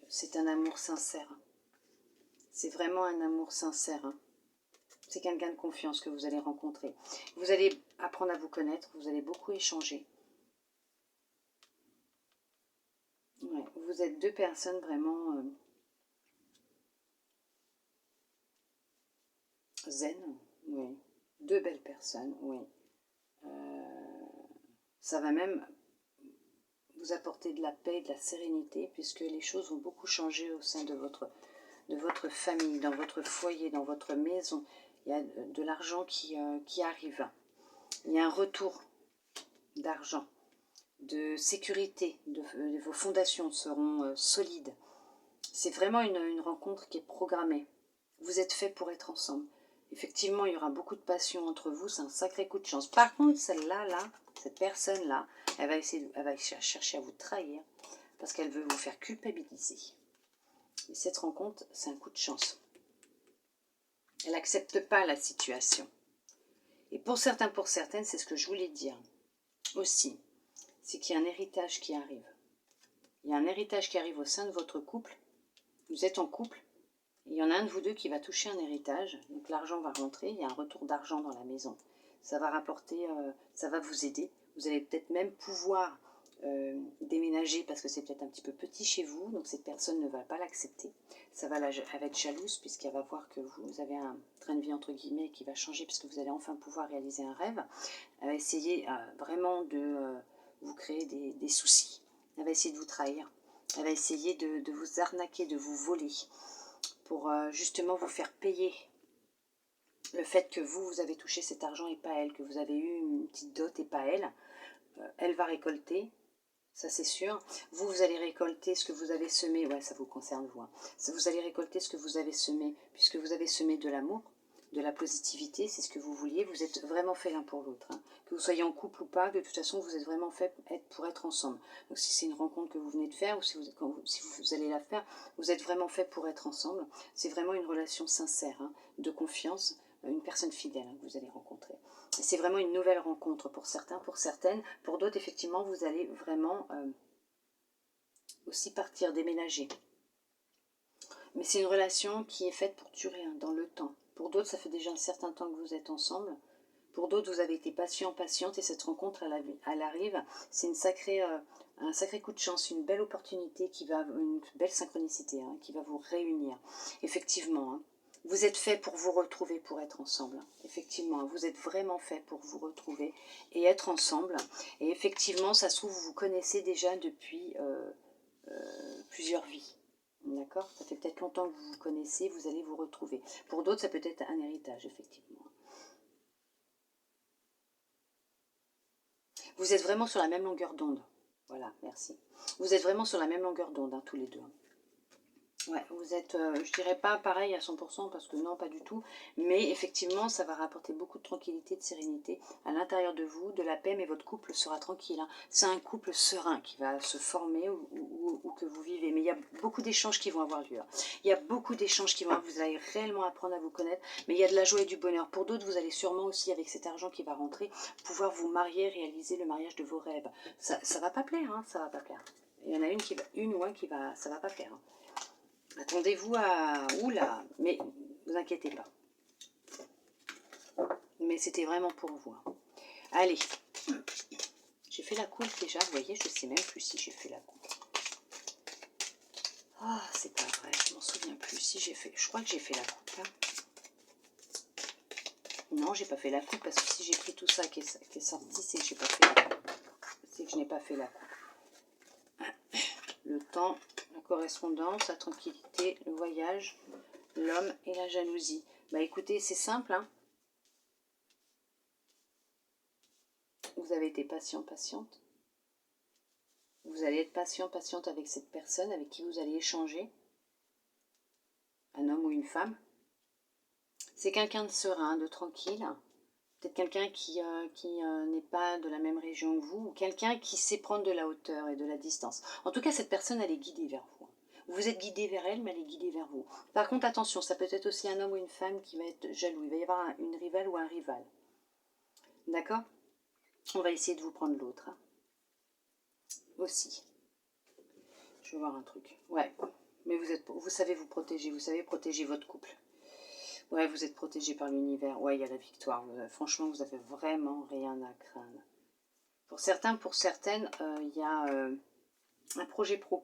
C'est un amour sincère. C'est vraiment un amour sincère. Hein. C'est quelqu'un de confiance que vous allez rencontrer. Vous allez apprendre à vous connaître, vous allez beaucoup échanger. Ouais, vous êtes deux personnes vraiment zen, oui. Deux belles personnes, oui. Ça va même vous apporter de la paix, de la sérénité, puisque les choses vont beaucoup changer au sein de votre famille, dans votre foyer, dans votre maison. Il y a de l'argent qui arrive. Il y a un retour d'argent, de sécurité, vos fondations seront solides. C'est vraiment une rencontre qui est programmée. Vous êtes fait pour être ensemble. Effectivement, il y aura beaucoup de passion entre vous, c'est un sacré coup de chance. Par contre, celle-là, cette personne-là, elle va chercher à vous trahir parce qu'elle veut vous faire culpabiliser. Et cette rencontre, c'est un coup de chance. Elle n'accepte pas la situation. Et pour certains, pour certaines, c'est ce que je voulais dire aussi, c'est qu'il y a un héritage qui arrive. Il y a un héritage qui arrive au sein de votre couple. Vous êtes en couple. Il y en a un de vous deux qui va toucher un héritage, donc l'argent va rentrer, il y a un retour d'argent dans la maison. Ça va rapporter, ça va vous aider. Vous allez peut-être même pouvoir déménager parce que c'est peut-être un petit peu petit chez vous, donc cette personne ne va pas l'accepter. Elle va être jalouse puisqu'elle va voir que vous avez un train de vie entre guillemets qui va changer puisque vous allez enfin pouvoir réaliser un rêve. Elle va essayer vraiment de vous créer des soucis. Elle va essayer de vous trahir. Elle va essayer de vous arnaquer, de vous voler pour justement vous faire payer le fait que vous avez touché cet argent et pas elle, que vous avez eu une petite dot et pas elle. Elle va récolter, ça c'est sûr. Vous allez récolter ce que vous avez semé, ouais ça vous concerne vous. Hein. Vous allez récolter ce que vous avez semé, puisque vous avez semé de l'amour, de la positivité, c'est ce que vous vouliez, vous êtes vraiment fait l'un pour l'autre. Hein. Que vous soyez en couple ou pas, de toute façon vous êtes vraiment fait pour être ensemble. Donc si c'est une rencontre que vous venez de faire, ou si vous allez la faire, vous êtes vraiment fait pour être ensemble. C'est vraiment une relation sincère, hein, de confiance, une personne fidèle hein, que vous allez rencontrer. C'est vraiment une nouvelle rencontre pour certains, pour certaines. Pour d'autres, effectivement, vous allez vraiment aussi partir, déménager. Mais c'est une relation qui est faite pour durer hein, dans le temps. Pour d'autres, ça fait déjà un certain temps que vous êtes ensemble. Pour d'autres, vous avez été patient, patiente, et cette rencontre, elle arrive. C'est un sacré coup de chance, une belle opportunité, une belle synchronicité hein, qui va vous réunir. Effectivement, hein, vous êtes fait pour vous retrouver, pour être ensemble. Effectivement, vous êtes vraiment fait pour vous retrouver et être ensemble. Et effectivement, ça se trouve, vous vous connaissez déjà depuis plusieurs vies. D'accord? Ça fait peut-être longtemps que vous vous connaissez, vous allez vous retrouver. Pour d'autres, ça peut être un héritage, effectivement. Vous êtes vraiment sur la même longueur d'onde. Voilà, merci. Vous êtes vraiment sur la même longueur d'onde, hein, tous les deux. Ouais, vous êtes, je dirais pas pareil à 100% parce que non, pas du tout. Mais effectivement, ça va rapporter beaucoup de tranquillité, de sérénité à l'intérieur de vous, de la paix, mais votre couple sera tranquille. Hein. C'est un couple serein qui va se former ou que vous vivez. Mais il y a beaucoup d'échanges qui vont avoir lieu. Il y a beaucoup d'échanges qui vont avoir lieu. Vous allez réellement apprendre à vous connaître. Mais il y a de la joie et du bonheur. Pour d'autres, vous allez sûrement aussi, avec cet argent qui va rentrer, pouvoir vous marier, réaliser le mariage de vos rêves. Ça va pas plaire, hein, ça va pas plaire. Il y en a une ou un qui va, ça va pas plaire. Hein. Attendez-vous à... Oula, mais vous inquiétez pas. Mais c'était vraiment pour vous. Hein. Allez, j'ai fait la coupe déjà, vous voyez, je ne sais même plus si j'ai fait la coupe. Ah, oh, c'est pas vrai, je m'en souviens plus si j'ai fait... Je crois que j'ai fait la coupe. Hein. Non, j'ai pas fait la coupe parce que si j'ai pris tout ça qui est sorti, c'est que j'ai pas fait la coupe. C'est que je n'ai pas fait la coupe. Le temps, la correspondance, la tranquillité, le voyage, l'homme et la jalousie. Bah écoutez, c'est simple, hein. Vous avez été patient, patiente. Vous allez être patient, patiente avec cette personne avec qui vous allez échanger. Un homme ou une femme. C'est quelqu'un de serein, de tranquille. Peut-être quelqu'un qui n'est pas de la même région que vous, ou quelqu'un qui sait prendre de la hauteur et de la distance. En tout cas, cette personne, elle est guidée vers vous. Vous êtes guidé vers elle, mais elle est guidée vers vous. Par contre, attention, ça peut être aussi un homme ou une femme qui va être jaloux. Il va y avoir une rivale ou un rival. D'accord? On va essayer de vous prendre l'autre. Hein. Aussi. Je vais voir un truc. Ouais. Mais vous savez vous protéger. Vous savez protéger votre couple. Ouais, vous êtes protégé par l'univers. Ouais, il y a la victoire. Franchement, vous avez vraiment rien à craindre. Pour certains, pour certaines, il y a un projet pro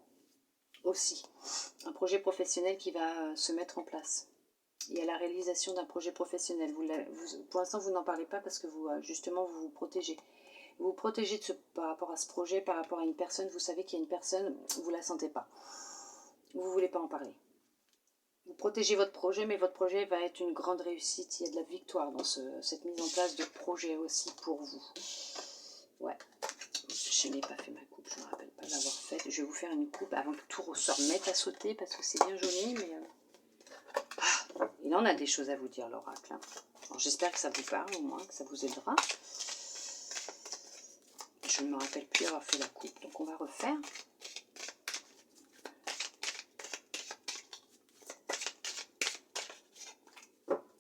aussi. Un projet professionnel qui va se mettre en place. Il y a la réalisation d'un projet professionnel. Pour l'instant, vous n'en parlez pas parce que vous, justement, vous vous protégez. Vous vous protégez par rapport à ce projet, par rapport à une personne. Vous savez qu'il y a une personne, vous ne la sentez pas. Vous ne voulez pas en parler. Vous protégez votre projet, mais votre projet va être une grande réussite. Il y a de la victoire dans cette mise en place de projet aussi pour vous. Ouais. Je n'ai pas fait ma coupe, je ne me rappelle pas l'avoir faite. Je vais vous faire une coupe avant que tout se remette à sauter parce que c'est bien joli, mais... il en a des choses à vous dire, l'oracle. Hein. J'espère que ça vous parle, au moins, que ça vous aidera. Je ne me rappelle plus avoir fait la coupe, donc on va refaire.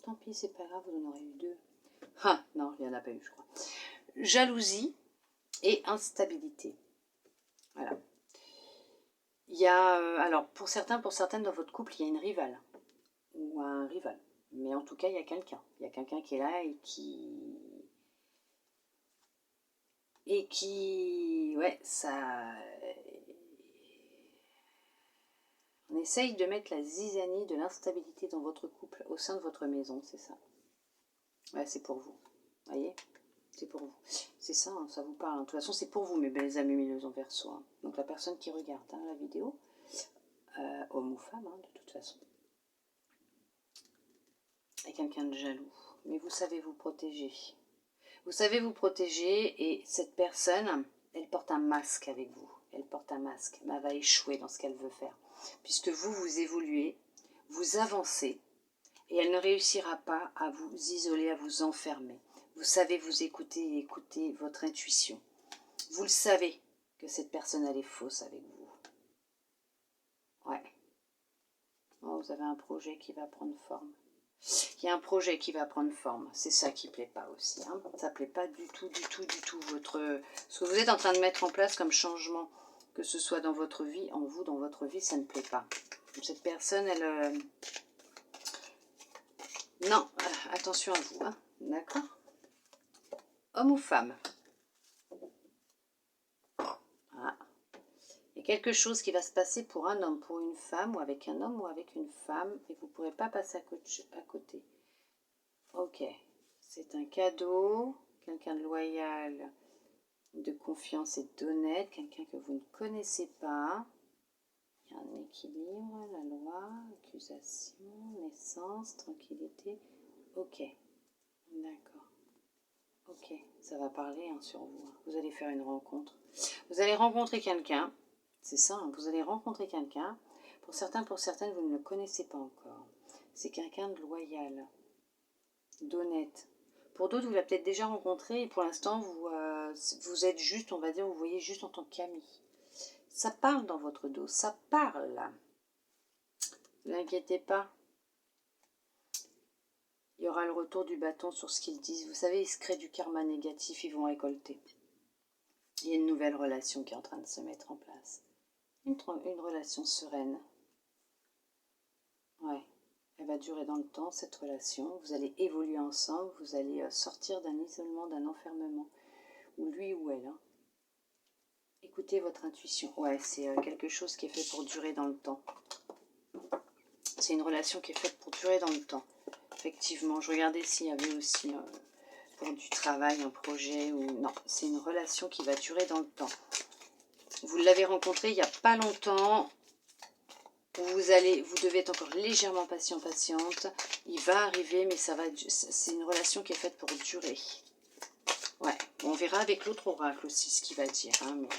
Tant pis, c'est pas grave, vous en aurez eu deux. Ah, non, il n'y en a pas eu, je crois. Jalousie et instabilité. Voilà. Il y a, alors, pour certains, pour certaines, dans votre couple, il y a une rivale. Ou un rival. Mais en tout cas, il y a quelqu'un. Il y a quelqu'un qui est là et qui... Ouais, ça... On essaye de mettre la zizanie de l'instabilité dans votre couple au sein de votre maison, c'est ça. Ouais, c'est pour vous. Voyez? C'est pour vous. C'est ça, hein, ça vous parle. Hein. De toute façon, c'est pour vous, mes belles âmes lumineuses en Verseau. Hein. Donc la personne qui regarde hein, la vidéo, homme ou femme, hein, de toute façon. Et quelqu'un de jaloux. Mais vous savez vous protéger. Vous savez vous protéger et cette personne, elle porte un masque avec vous. Elle porte un masque, mais elle va échouer dans ce qu'elle veut faire. Puisque vous, vous évoluez, vous avancez et elle ne réussira pas à vous isoler, à vous enfermer. Vous savez vous écouter et écouter votre intuition. Vous le savez que cette personne, elle est fausse avec vous. Ouais. Oh, vous avez un projet qui va prendre forme. Il y a un projet qui va prendre forme. C'est ça qui ne plaît pas aussi. Hein. Ça ne plaît pas du tout, du tout, du tout. Ce que vous êtes en train de mettre en place comme changement, que ce soit dans votre vie, en vous, dans votre vie, ça ne plaît pas. Cette personne, elle... Non, attention à vous. Hein. D'accord? Homme ou femme? Ah. Il y a quelque chose qui va se passer pour un homme, pour une femme, ou avec un homme ou avec une femme, et vous ne pourrez pas passer à côté. Ok, c'est un cadeau, quelqu'un de loyal, de confiance et d'honnête, quelqu'un que vous ne connaissez pas. Il y a un équilibre, la loi, accusation, naissance, tranquillité. Ok, d'accord. Ok, ça va parler hein, sur vous. Vous allez faire une rencontre. Vous allez rencontrer quelqu'un. C'est ça, hein, vous allez rencontrer quelqu'un. Pour certains, pour certaines, vous ne le connaissez pas encore. C'est quelqu'un de loyal, d'honnête. Pour d'autres, vous l'avez peut-être déjà rencontré et pour l'instant, vous êtes juste, on va dire, vous voyez juste en tant qu'ami. Ça parle dans votre dos, ça parle. Ne vous inquiétez pas. Il y aura le retour du bâton sur ce qu'ils disent. Vous savez, ils se créent du karma négatif, ils vont récolter. Il y a une nouvelle relation qui est en train de se mettre en place. Une relation sereine. Ouais, elle va durer dans le temps, cette relation. Vous allez évoluer ensemble, vous allez sortir d'un isolement, d'un enfermement. Ou lui ou elle. Hein. Écoutez votre intuition. Ouais, c'est quelque chose qui est fait pour durer dans le temps. C'est une relation qui est faite pour durer dans le temps. Effectivement, je regardais s'il y avait aussi pour du travail, un projet ou... Non, c'est une relation qui va durer dans le temps. Vous l'avez rencontré il n'y a pas longtemps. Vous devez être encore légèrement patiente. Il va arriver, mais c'est une relation qui est faite pour durer. Ouais, on verra avec l'autre oracle aussi ce qu'il va dire. Hein, mais...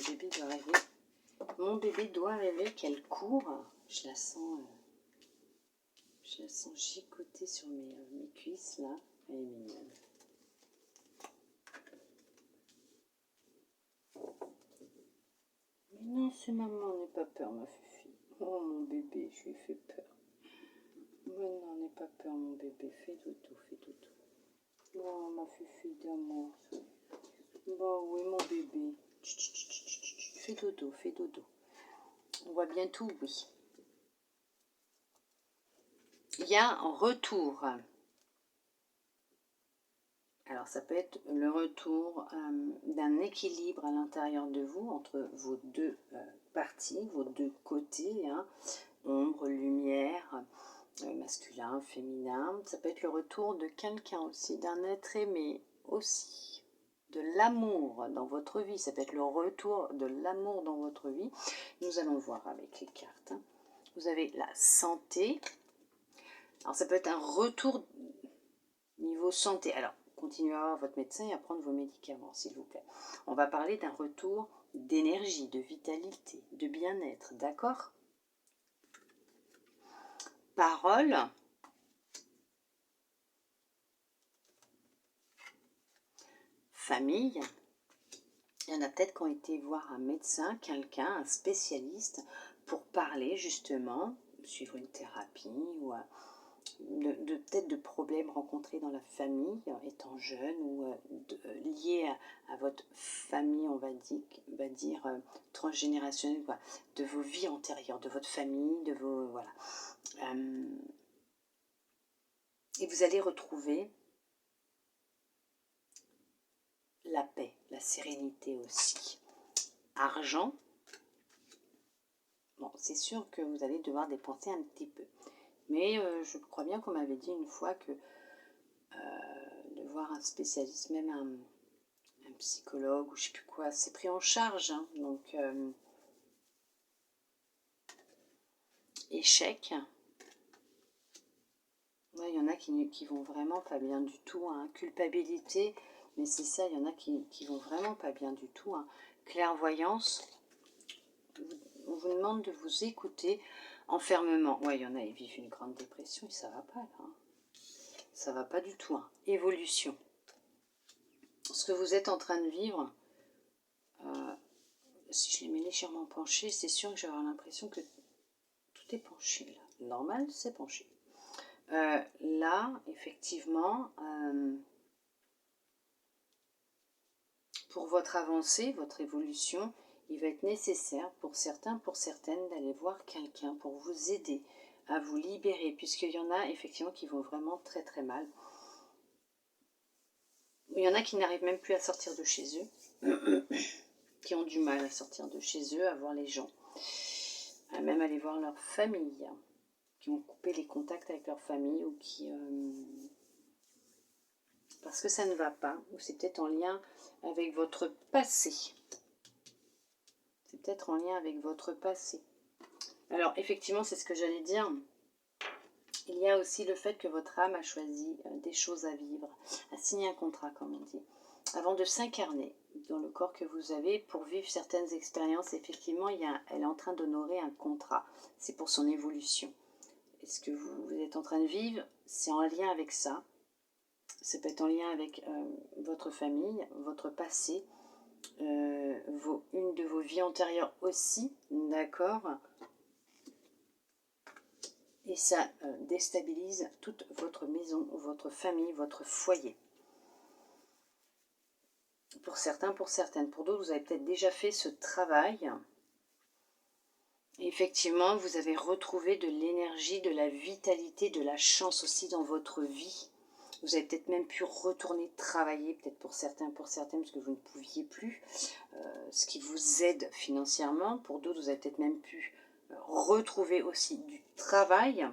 bébé doit rêver. Mon bébé doit rêver qu'elle court. Je la sens gigoter sur mes cuisses là. Elle est mignonne. Mais non, c'est maman, n'aie pas peur ma fifi. Oh mon bébé, je lui fais peur. Mais non, n'aie pas peur mon bébé, fais dodo, fais dodo. Oh ma fifi d'amour. Bah oui mon bébé. Fais dodo, fais dodo. On voit bien tout, oui. Il y a un retour. Alors ça peut être le retour d'un équilibre à l'intérieur de vous entre vos deux parties, vos deux côtés, hein, ombre, lumière, masculin, féminin. Ça peut être le retour de quelqu'un aussi, d'un être aimé aussi, de l'amour dans votre vie. Ça peut être le retour de l'amour dans votre vie. Nous allons voir avec les cartes. Hein. Vous avez la santé. Alors ça peut être un retour niveau santé. Alors continuez à voir votre médecin et à prendre vos médicaments, s'il vous plaît. On va parler d'un retour d'énergie, de vitalité, de bien-être, d'accord? Parole. Famille. Il y en a peut-être qui ont été voir un médecin, quelqu'un, un spécialiste, pour parler justement, suivre une thérapie ou peut-être de problèmes rencontrés dans la famille étant jeune ou liés à votre famille, on va dire transgénérationnelle, quoi, de vos vies antérieures, de votre famille, de vos voilà. Et vous allez retrouver la paix, la sérénité aussi. Argent. Bon, c'est sûr que vous allez devoir dépenser un petit peu. Mais je crois bien qu'on m'avait dit une fois que de voir un spécialiste, même un psychologue ou je sais plus quoi, c'est pris en charge. Hein. Donc, échec. Ouais, il y en a qui vont vraiment pas bien du tout. Hein. Culpabilité, mais c'est ça, il y en a qui vont vraiment pas bien du tout. Hein. Clairvoyance, on vous demande de vous écouter. Enfermement, ouais, il y en a, ils vivent une grande dépression et ça va pas là. Hein. Ça va pas du tout. Hein. Évolution. Ce que vous êtes en train de vivre, si je les mets légèrement penchés, c'est sûr que j'ai l'impression que tout est penché là. Normal, c'est penché. Là, effectivement, pour votre avancée, votre évolution, il va être nécessaire pour certains, pour certaines, d'aller voir quelqu'un pour vous aider à vous libérer, puisqu'il y en a effectivement qui vont vraiment très très mal. Il y en a qui n'arrivent même plus à sortir de chez eux, qui ont du mal à sortir de chez eux, à voir les gens, à même aller voir leur famille, qui ont coupé les contacts avec leur famille ou qui... parce que ça ne va pas, ou c'est peut-être en lien avec votre passé. C'est peut-être en lien avec votre passé. Alors, effectivement, c'est ce que j'allais dire. Il y a aussi le fait que votre âme a choisi des choses à vivre, a signé un contrat, comme on dit, avant de s'incarner dans le corps que vous avez pour vivre certaines expériences. Effectivement, elle est en train d'honorer un contrat. C'est pour son évolution. Et ce que vous êtes en train de vivre, c'est en lien avec ça. Ça peut être en lien avec votre famille, votre passé, une de vos vies antérieures aussi, d'accord? Et ça déstabilise toute votre maison, votre famille, votre foyer. Pour certains, pour certaines. Pour d'autres, vous avez peut-être déjà fait ce travail. Et effectivement, vous avez retrouvé de l'énergie, de la vitalité, de la chance aussi dans votre vie. Vous avez peut-être même pu retourner travailler, peut-être pour certains, pour certaines, parce que vous ne pouviez plus, ce qui vous aide financièrement. Pour d'autres, vous avez peut-être même pu retrouver aussi du travail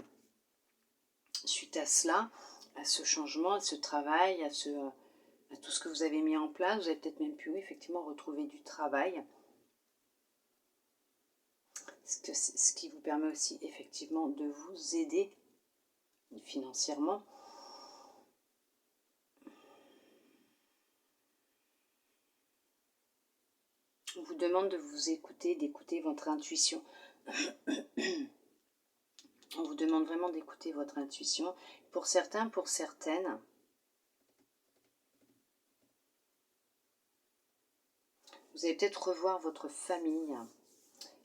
suite à cela, à ce changement, à ce travail, à tout ce que vous avez mis en place. Vous avez peut-être même pu effectivement retrouver du travail. Ce qui vous permet aussi effectivement de vous aider financièrement. Vous demande de vous écouter, d'écouter votre intuition. On vous demande vraiment d'écouter votre intuition. Pour certains, pour certaines, vous allez peut-être revoir votre famille.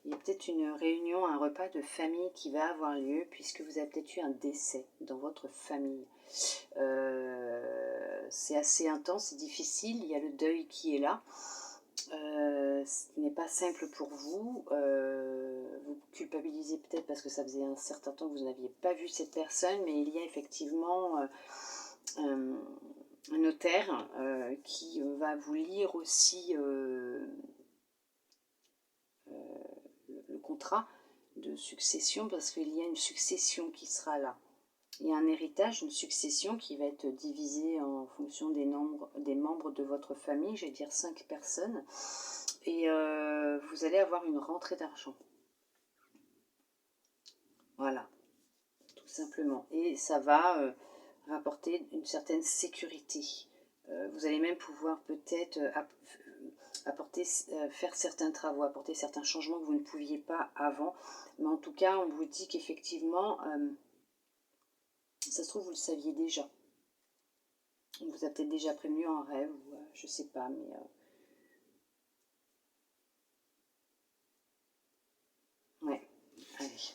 Il y a peut-être une réunion, un repas de famille qui va avoir lieu puisque vous avez peut-être eu un décès dans votre famille. C'est assez intense, c'est difficile, il y a le deuil qui est là. Ce n'est pas simple pour vous. Vous culpabilisez peut-être parce que ça faisait un certain temps que vous n'aviez pas vu cette personne, mais il y a effectivement un notaire qui va vous lire aussi le contrat de succession parce qu'il y a une succession qui sera là. Il y a un héritage, une succession qui va être divisée en fonction des membres de votre famille, je vais dire 5 personnes, et vous allez avoir une rentrée d'argent. Voilà, tout simplement. Et ça va rapporter une certaine sécurité. Vous allez même pouvoir peut-être faire certains travaux, apporter certains changements que vous ne pouviez pas avant. Mais en tout cas, on vous dit qu'effectivement, ça se trouve, vous le saviez déjà. On vous a peut-être déjà prévenu en rêve, ou je sais pas, mais... ouais, allez.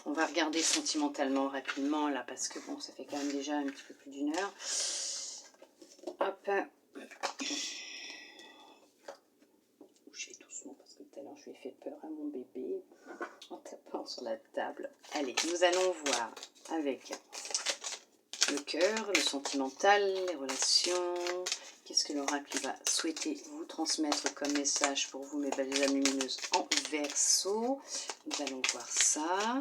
On va regarder sentimentalement rapidement, là, parce que bon, ça fait quand même déjà un petit peu plus d'une heure. Hop. Je vais doucement, parce que tout à l'heure, je lui ai fait peur à mon bébé en tapant sur la table. Allez, nous allons voir avec le cœur, le sentimental, les relations. Qu'est-ce que l'oracle va souhaiter vous transmettre comme message pour vous, mes belles âmes lumineuses en Verseau? Nous allons voir ça.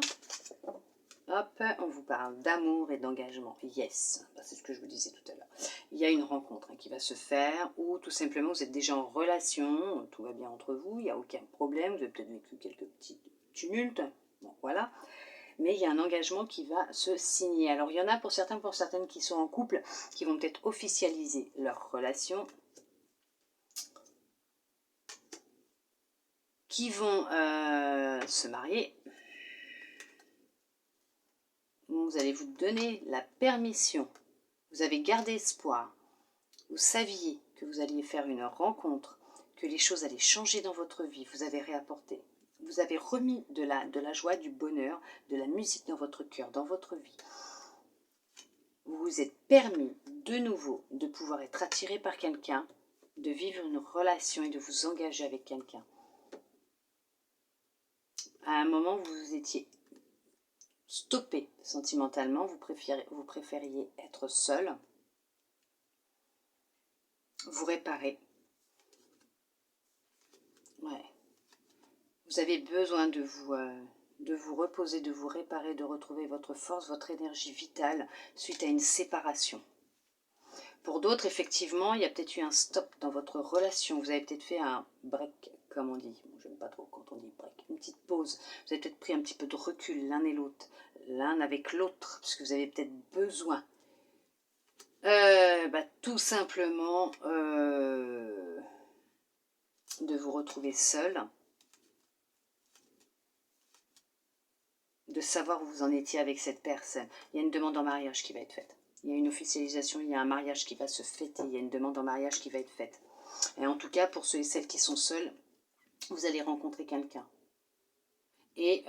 Hop, on vous parle d'amour et d'engagement. Yes, c'est ce que je vous disais tout à l'heure. Il y a une rencontre qui va se faire ou tout simplement vous êtes déjà en relation, tout va bien entre vous, il n'y a aucun problème, vous avez peut-être vécu quelques petits tumultes, bon voilà. Mais il y a un engagement qui va se signer. Alors il y en a pour certains, pour certaines qui sont en couple, qui vont peut-être officialiser leur relation, qui vont se marier. Vous allez vous donner la permission, vous avez gardé espoir, vous saviez que vous alliez faire une rencontre, que les choses allaient changer dans votre vie, vous avez réapporté, vous avez remis de la joie, du bonheur, de la musique dans votre cœur, dans votre vie. Vous vous êtes permis de nouveau de pouvoir être attiré par quelqu'un, de vivre une relation et de vous engager avec quelqu'un. À un moment, vous vous étiez stoppé sentimentalement, vous préfériez être seul, vous réparer. Ouais. Vous avez besoin de vous reposer, de vous réparer, de retrouver votre force, votre énergie vitale suite à une séparation. Pour d'autres, effectivement, il y a peut-être eu un stop dans votre relation. Vous avez peut-être fait un break, comme on dit. Bon, j'aime pas trop quand on dit break. Une petite pause. Vous avez peut-être pris un petit peu de recul l'un et l'autre. L'un avec l'autre, parce que vous avez peut-être besoin. Tout simplement de vous retrouver seul. De savoir où vous en étiez avec cette personne. Il y a une demande en mariage qui va être faite. Il y a une officialisation, il y a un mariage qui va se fêter, il y a une demande en mariage qui va être faite. Et en tout cas, pour ceux et celles qui sont seuls, vous allez rencontrer quelqu'un. Et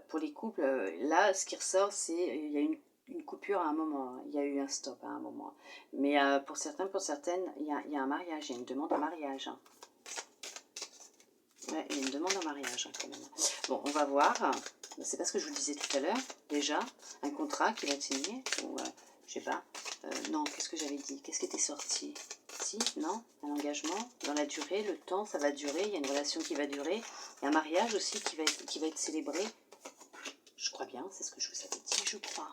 pour les couples, là, ce qui ressort, c'est il y a une coupure à un moment, il y a eu un stop à un moment. Mais pour certains, pour certaines, il y a un mariage, il y a une demande en mariage. Ouais, il y a une demande en mariage quand même. Bon, on va voir. C'est pas ce que je vous disais tout à l'heure, déjà, un contrat qui va être signé, ou je sais pas, non, qu'est-ce que j'avais dit, qu'est-ce qui était sorti, si, non, un engagement, dans la durée, le temps, ça va durer, il y a une relation qui va durer, il y a un mariage aussi qui va être célébré, je crois bien, c'est ce que je vous avais dit, je crois.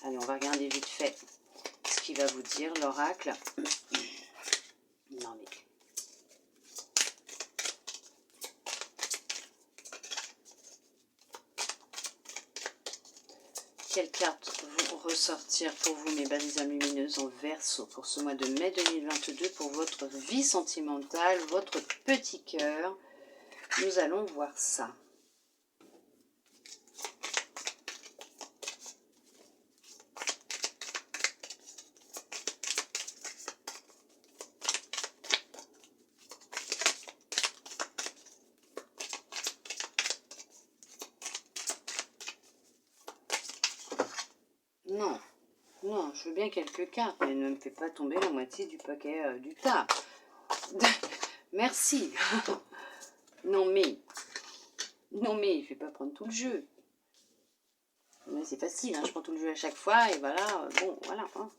Allez, on va regarder vite fait ce qu'il va vous dire, l'oracle. Non mais... quelles cartes vont ressortir pour vous, mes belles âmes lumineuses en Verseau, pour ce mois de mai 2022, pour votre vie sentimentale, votre petit cœur. Nous allons voir ça. Non, non, je veux bien quelques cartes, mais ne me fais pas tomber la moitié du paquet du tas. Merci. Non mais, je vais pas prendre tout le jeu. C'est facile, hein, je prends tout le jeu à chaque fois et voilà, bon, voilà. Hein.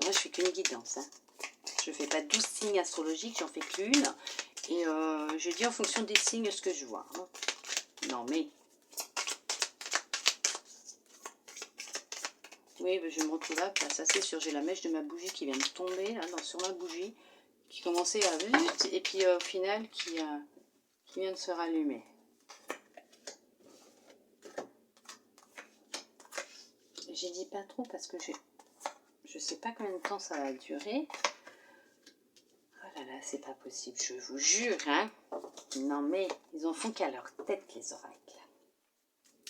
Moi, je fais qu'une guidance. Hein. Je fais pas 12 signes astrologiques, j'en fais qu'une. Et je dis en fonction des signes ce que je vois. Hein. Non mais... Oui, je vais me retrouver là, ça c'est sûr, j'ai la mèche de ma bougie qui vient de tomber là, sur ma bougie, qui commençait à vite, et puis au final qui vient de se rallumer. J'ai dit pas trop parce que je sais pas combien de temps ça va durer. Oh là là, c'est pas possible, je vous jure, hein. Non mais, ils en font qu'à leur tête les oracles.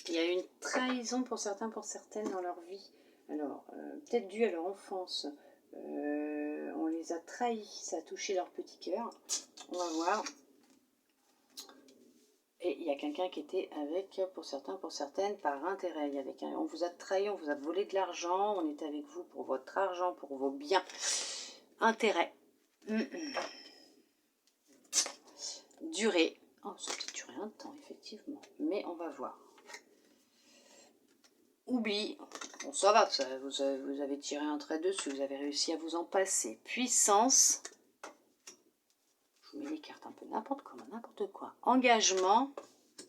Il y a une trahison pour certains, pour certaines dans leur vie. Alors, peut-être dû à leur enfance, on les a trahis, ça a touché leur petit cœur. On va voir. Et il y a quelqu'un qui était avec, pour certains, pour certaines, par intérêt. Il y avait on vous a trahi, on vous a volé de l'argent, on est avec vous pour votre argent, pour vos biens. Intérêt. Durée. Oh, ça peut durer un temps, effectivement. Mais on va voir. Oubli. Bon, ça va, vous avez tiré un trait dessus, vous avez réussi à vous en passer. Puissance. Je vous mets les cartes un peu n'importe comment, n'importe quoi. Engagement.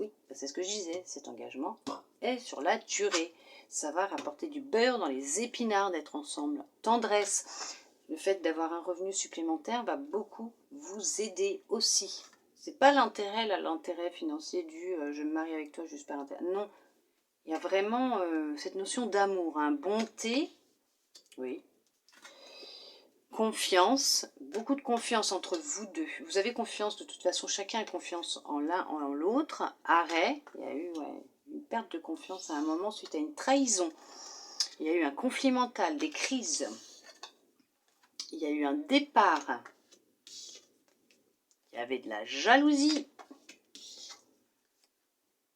Oui, c'est ce que je disais, cet engagement est sur la durée. Ça va rapporter du beurre dans les épinards d'être ensemble. Tendresse. Le fait d'avoir un revenu supplémentaire va beaucoup vous aider aussi. C'est pas l'intérêt financier du je me marie avec toi juste par intérêt. Non. Il y a vraiment cette notion d'amour, hein, bonté, oui, confiance, beaucoup de confiance entre vous deux. Vous avez confiance, de toute façon, chacun a confiance en l'un en l'autre. Arrêt, il y a eu une perte de confiance à un moment suite à une trahison. Il y a eu un conflit mental, des crises. Il y a eu un départ. Il y avait de la jalousie.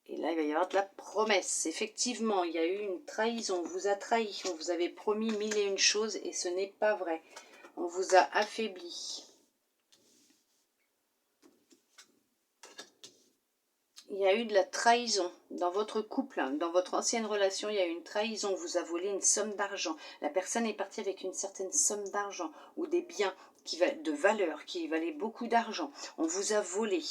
Et là, il va y avoir de la promesse. Effectivement, il y a eu une trahison. On vous a trahi. On vous avait promis mille et une choses et ce n'est pas vrai. On vous a affaibli. Il y a eu de la trahison dans votre couple, dans votre ancienne relation. Il y a eu une trahison. On vous a volé une somme d'argent. La personne est partie avec une certaine somme d'argent ou des biens de valeur qui valaient beaucoup d'argent. On vous a volé.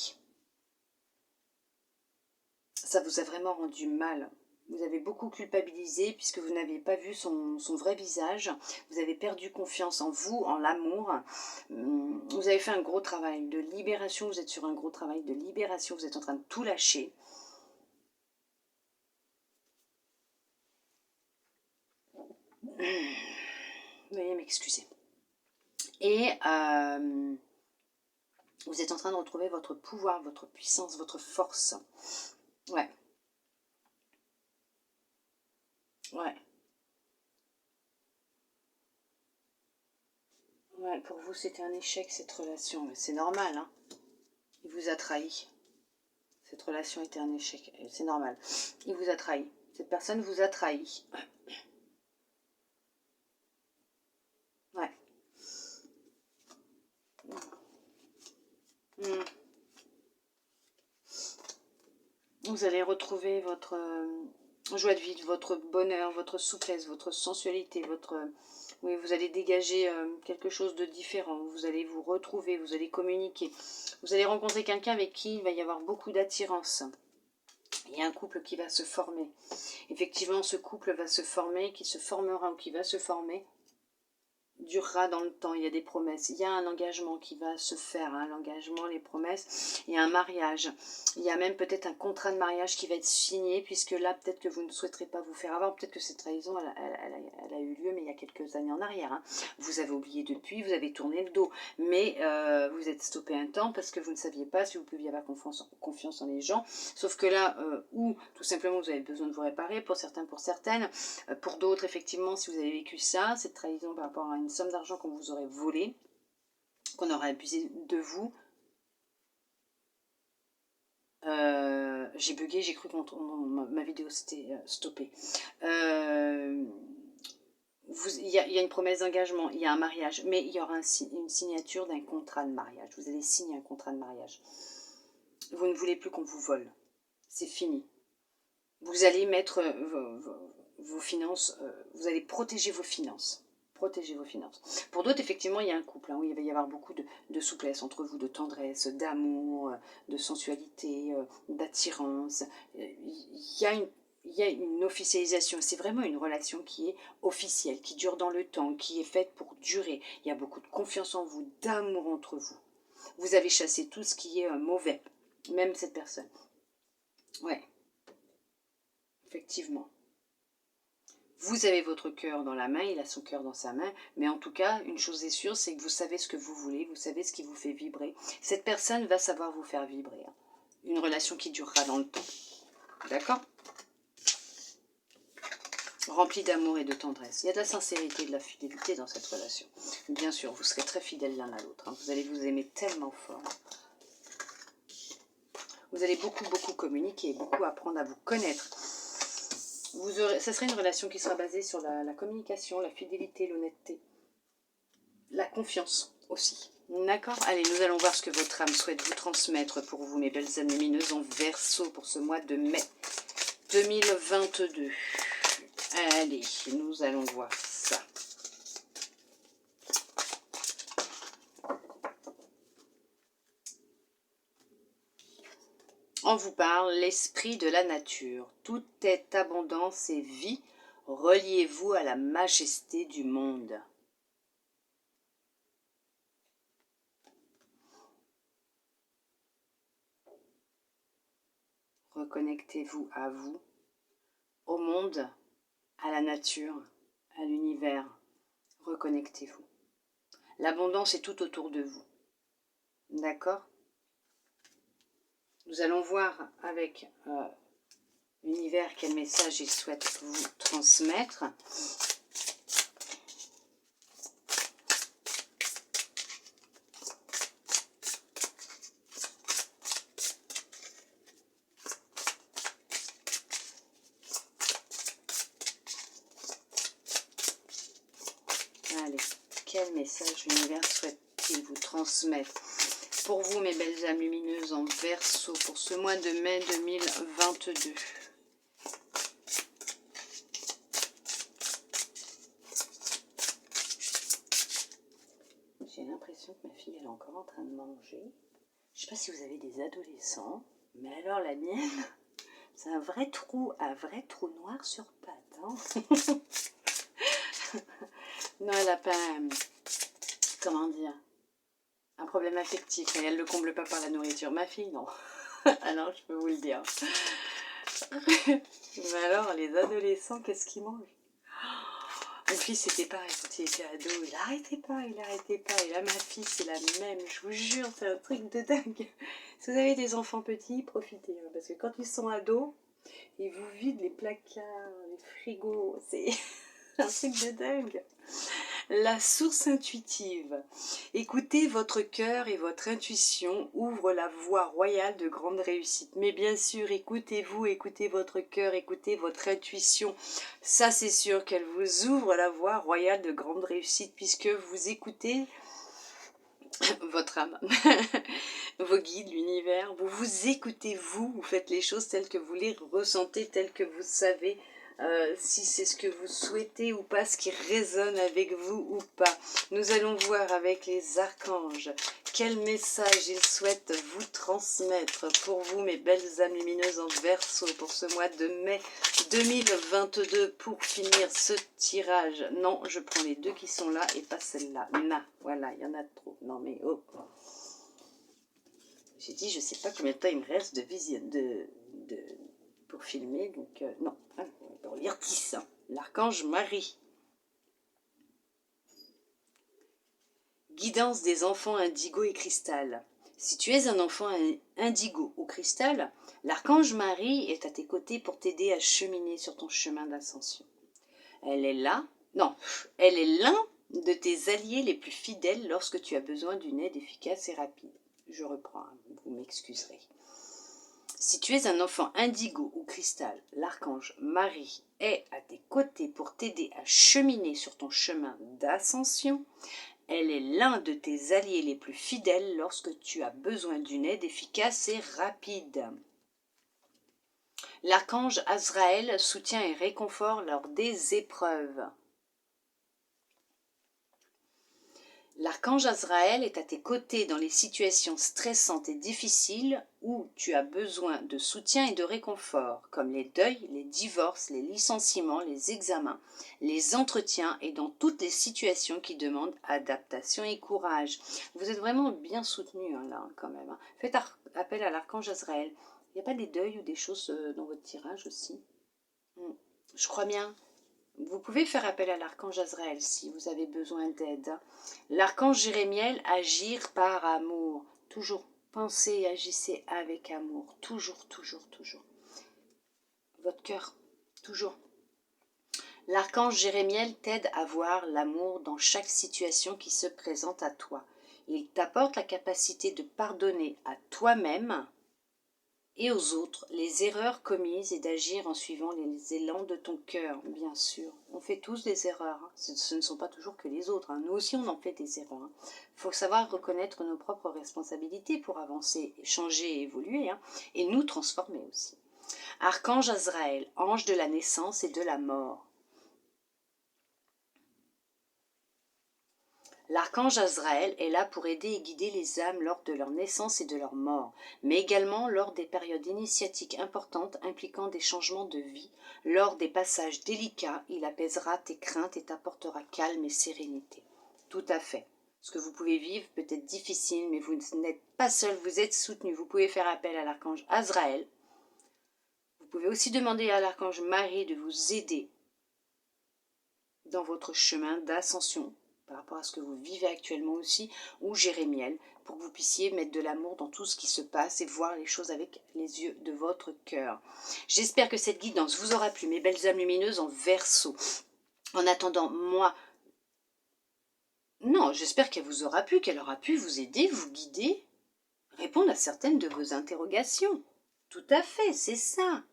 Ça vous a vraiment rendu mal. Vous avez beaucoup culpabilisé puisque vous n'avez pas vu son vrai visage. Vous avez perdu confiance en vous, en l'amour. Vous avez fait un gros travail de libération. Vous êtes sur un gros travail de libération. Vous êtes en train de tout lâcher. Veuillez m'excuser. Et vous êtes en train de retrouver votre pouvoir, votre puissance, votre force. Ouais. Ouais. Ouais, pour vous, c'était un échec, cette relation. Mais c'est normal, hein. Il vous a trahi. Cette relation était un échec. C'est normal. Il vous a trahi. Cette personne vous a trahi. Ouais. Vous allez retrouver votre joie de vivre, votre bonheur, votre souplesse, votre sensualité, oui, vous allez dégager quelque chose de différent. Vous allez vous retrouver, vous allez communiquer. Vous allez rencontrer quelqu'un avec qui il va y avoir beaucoup d'attirance. Il y a un couple qui va se former. Effectivement, ce couple va se former, qui se formera ou qui va se former durera dans le temps, il y a des promesses, il y a un engagement qui va se faire, hein, l'engagement, les promesses, il y a un mariage, il y a même peut-être un contrat de mariage qui va être signé, puisque là peut-être que vous ne souhaiterez pas vous faire avoir, peut-être que cette trahison elle a eu lieu mais il y a quelques années en arrière, hein. Vous avez oublié depuis, vous avez tourné le dos, mais vous êtes stoppé un temps parce que vous ne saviez pas si vous pouviez avoir confiance en les gens, sauf que là, ou tout simplement vous avez besoin de vous réparer, pour certains, pour certaines, pour d'autres effectivement si vous avez vécu ça, cette trahison par rapport à une somme d'argent qu'on vous aurait volé, qu'on aurait abusé de vous. J'ai bugué, j'ai cru que ma vidéo s'était stoppée. Il y a une promesse d'engagement, il y a un mariage, mais il y aura une signature d'un contrat de mariage. Vous allez signer un contrat de mariage. Vous ne voulez plus qu'on vous vole. C'est fini. Vous allez mettre vos finances, vous allez protéger vos finances. Protéger vos finances. Pour d'autres, effectivement, il y a un couple hein, où il va y avoir beaucoup de souplesse entre vous, de tendresse, d'amour, de sensualité, d'attirance. Il y a une officialisation. C'est vraiment une relation qui est officielle, qui dure dans le temps, qui est faite pour durer. Il y a beaucoup de confiance en vous, d'amour entre vous. Vous avez chassé tout ce qui est mauvais, même cette personne. Ouais, effectivement. Vous avez votre cœur dans la main, il a son cœur dans sa main, mais en tout cas, une chose est sûre, c'est que vous savez ce que vous voulez, vous savez ce qui vous fait vibrer. Cette personne va savoir vous faire vibrer. Hein. Une relation qui durera dans le temps. D'accord? Remplie d'amour et de tendresse. Il y a de la sincérité et de la fidélité dans cette relation. Bien sûr, vous serez très fidèles l'un à l'autre. Hein. Vous allez vous aimer tellement fort. Vous allez beaucoup communiquer, beaucoup apprendre à vous connaître. Ça serait une relation qui sera basée sur la communication, la fidélité, l'honnêteté, la confiance aussi. D'accord? Allez, nous allons voir ce que votre âme souhaite vous transmettre pour vous, mes belles âmes lumineuses en Verseau pour ce mois de mai 2022. Allez, nous allons voir ça. On vous parle l'esprit de la nature. Tout est abondance et vie. Reliez-vous à la majesté du monde. Reconnectez-vous à vous, au monde, à la nature, à l'univers. Reconnectez-vous. L'abondance est tout autour de vous. D'accord? Nous allons voir avec l'univers quel message il souhaite vous transmettre. Allez, quel message l'univers souhaite-t-il vous transmettre pour vous, mes belles âmes lumineuses en Verseau, pour ce mois de mai 2022. J'ai l'impression que ma fille elle est encore en train de manger. Je ne sais pas si vous avez des adolescents, mais alors la mienne, c'est un vrai trou noir sur pattes. Hein. Non, elle n'a pas, comment dire, un problème affectif et elle ne le comble pas par la nourriture. Ma fille, non. Alors, je peux vous le dire. Mais alors, les adolescents, qu'est-ce qu'ils mangent? Mon fils, c'était pareil quand il était ado. Il n'arrêtait pas, il n'arrêtait pas. Et là, ma fille, c'est la même. Je vous jure, c'est un truc de dingue. Si vous avez des enfants petits, profitez. Hein, parce que quand ils sont ados, ils vous vident les placards, les frigos. C'est un truc de dingue. La source intuitive. Écoutez votre cœur et votre intuition ouvrent la voie royale de grande réussite. Mais bien sûr, écoutez-vous, écoutez votre cœur, écoutez votre intuition. Ça, c'est sûr qu'elle vous ouvre la voie royale de grande réussite puisque vous écoutez votre âme, vos guides, l'univers. Vous vous écoutez, vous faites les choses telles que vous les ressentez, telles que vous savez si c'est ce que vous souhaitez ou pas, ce qui résonne avec vous ou pas. Nous allons voir avec les archanges quel message ils souhaitent vous transmettre pour vous, mes belles âmes lumineuses en Verseau, pour ce mois de mai 2022, pour finir ce tirage. Non, je prends les deux qui sont là et pas celle-là. Voilà, il y en a trop. Non mais oh. J'ai dit, je sais pas combien de temps il me reste pour filmer, donc non. Pour l'Irtis, l'archange Marie. Guidance des enfants indigo et cristal. Si tu es un enfant indigo ou cristal, l'archange Marie est à tes côtés pour t'aider à cheminer sur ton chemin d'ascension. Elle est là, non, elle est l'un de tes alliés les plus fidèles lorsque tu as besoin d'une aide efficace et rapide. Je reprends, vous m'excuserez. Si tu es un enfant indigo ou cristal, l'archange Marie est à tes côtés pour t'aider à cheminer sur ton chemin d'ascension. Elle est l'un de tes alliés les plus fidèles lorsque tu as besoin d'une aide efficace et rapide. L'archange Azraël soutient et réconfort lors des épreuves. L'archange Azraël est à tes côtés dans les situations stressantes et difficiles où tu as besoin de soutien et de réconfort, comme les deuils, les divorces, les licenciements, les examens, les entretiens et dans toutes les situations qui demandent adaptation et courage. Vous êtes vraiment bien soutenu là quand même. Faites appel à l'archange Azraël. Il n'y a pas des deuils ou des choses dans votre tirage aussi? Je crois bien. Vous pouvez faire appel à l'archange Azraël si vous avez besoin d'aide. L'archange Jérémiel, agir par amour. Toujours pensez et agissez avec amour. Toujours, toujours, toujours. Votre cœur, toujours. L'archange Jérémiel t'aide à voir l'amour dans chaque situation qui se présente à toi. Il t'apporte la capacité de pardonner à toi-même et aux autres les erreurs commises et d'agir en suivant les élans de ton cœur, bien sûr. On fait tous des erreurs, hein. Ce ne sont pas toujours que les autres, hein. Nous aussi on en fait des erreurs. Il faut savoir reconnaître nos propres responsabilités pour avancer, changer et évoluer, hein, et nous transformer aussi. Archange Azraël, ange de la naissance et de la mort. L'archange Azraël est là pour aider et guider les âmes lors de leur naissance et de leur mort, mais également lors des périodes initiatiques importantes impliquant des changements de vie. Lors des passages délicats, il apaisera tes craintes et t'apportera calme et sérénité. Tout à fait. Ce que vous pouvez vivre peut être difficile, mais vous n'êtes pas seul, vous êtes soutenu. Vous pouvez faire appel à l'archange Azraël. Vous pouvez aussi demander à l'archange Marie de vous aider dans votre chemin d'ascension, par rapport à ce que vous vivez actuellement aussi, ou Jérémiel, pour que vous puissiez mettre de l'amour dans tout ce qui se passe et voir les choses avec les yeux de votre cœur. J'espère que cette guidance vous aura plu, mes belles âmes lumineuses en Verseau. En attendant, moi, non, j'espère qu'elle vous aura plu, qu'elle aura pu vous aider, vous guider, répondre à certaines de vos interrogations. Tout à fait, c'est ça.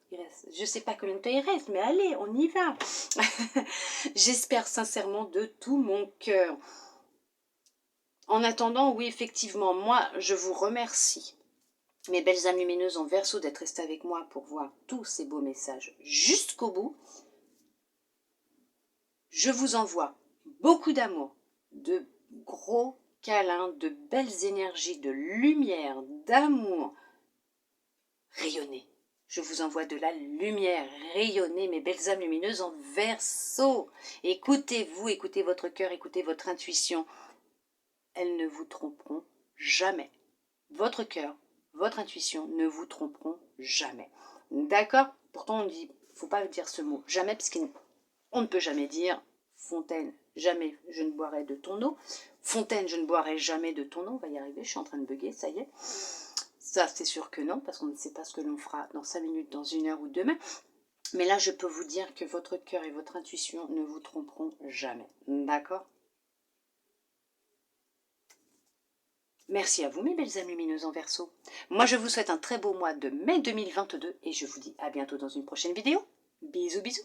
Je ne sais pas combien de temps il reste, mais allez, on y va. J'espère sincèrement de tout mon cœur. En attendant, oui, effectivement, moi, je vous remercie, mes belles âmes lumineuses en Verseau, d'être restées avec moi pour voir tous ces beaux messages jusqu'au bout. Je vous envoie beaucoup d'amour, de gros câlins, de belles énergies, de lumière, d'amour. Rayonnez. Je vous envoie de la lumière, rayonnez, mes belles âmes lumineuses en Verseau. Écoutez-vous, écoutez votre cœur, écoutez votre intuition. Elles ne vous tromperont jamais. Votre cœur, votre intuition ne vous tromperont jamais. D'accord? Pourtant, on dit, il ne faut pas dire ce mot jamais, parce qu'on ne peut jamais dire Fontaine, jamais je ne boirai de ton eau. Fontaine, je ne boirai jamais de ton eau. On va y arriver, je suis en train de bugger, ça y est. Ça, c'est sûr que non, parce qu'on ne sait pas ce que l'on fera dans 5 minutes, dans 1 heure ou demain. Mais là, je peux vous dire que votre cœur et votre intuition ne vous tromperont jamais. D'accord? Merci à vous, mes belles âmes lumineuses en Verseau. Moi, je vous souhaite un très beau mois de mai 2022 et je vous dis à bientôt dans une prochaine vidéo. Bisous, bisous.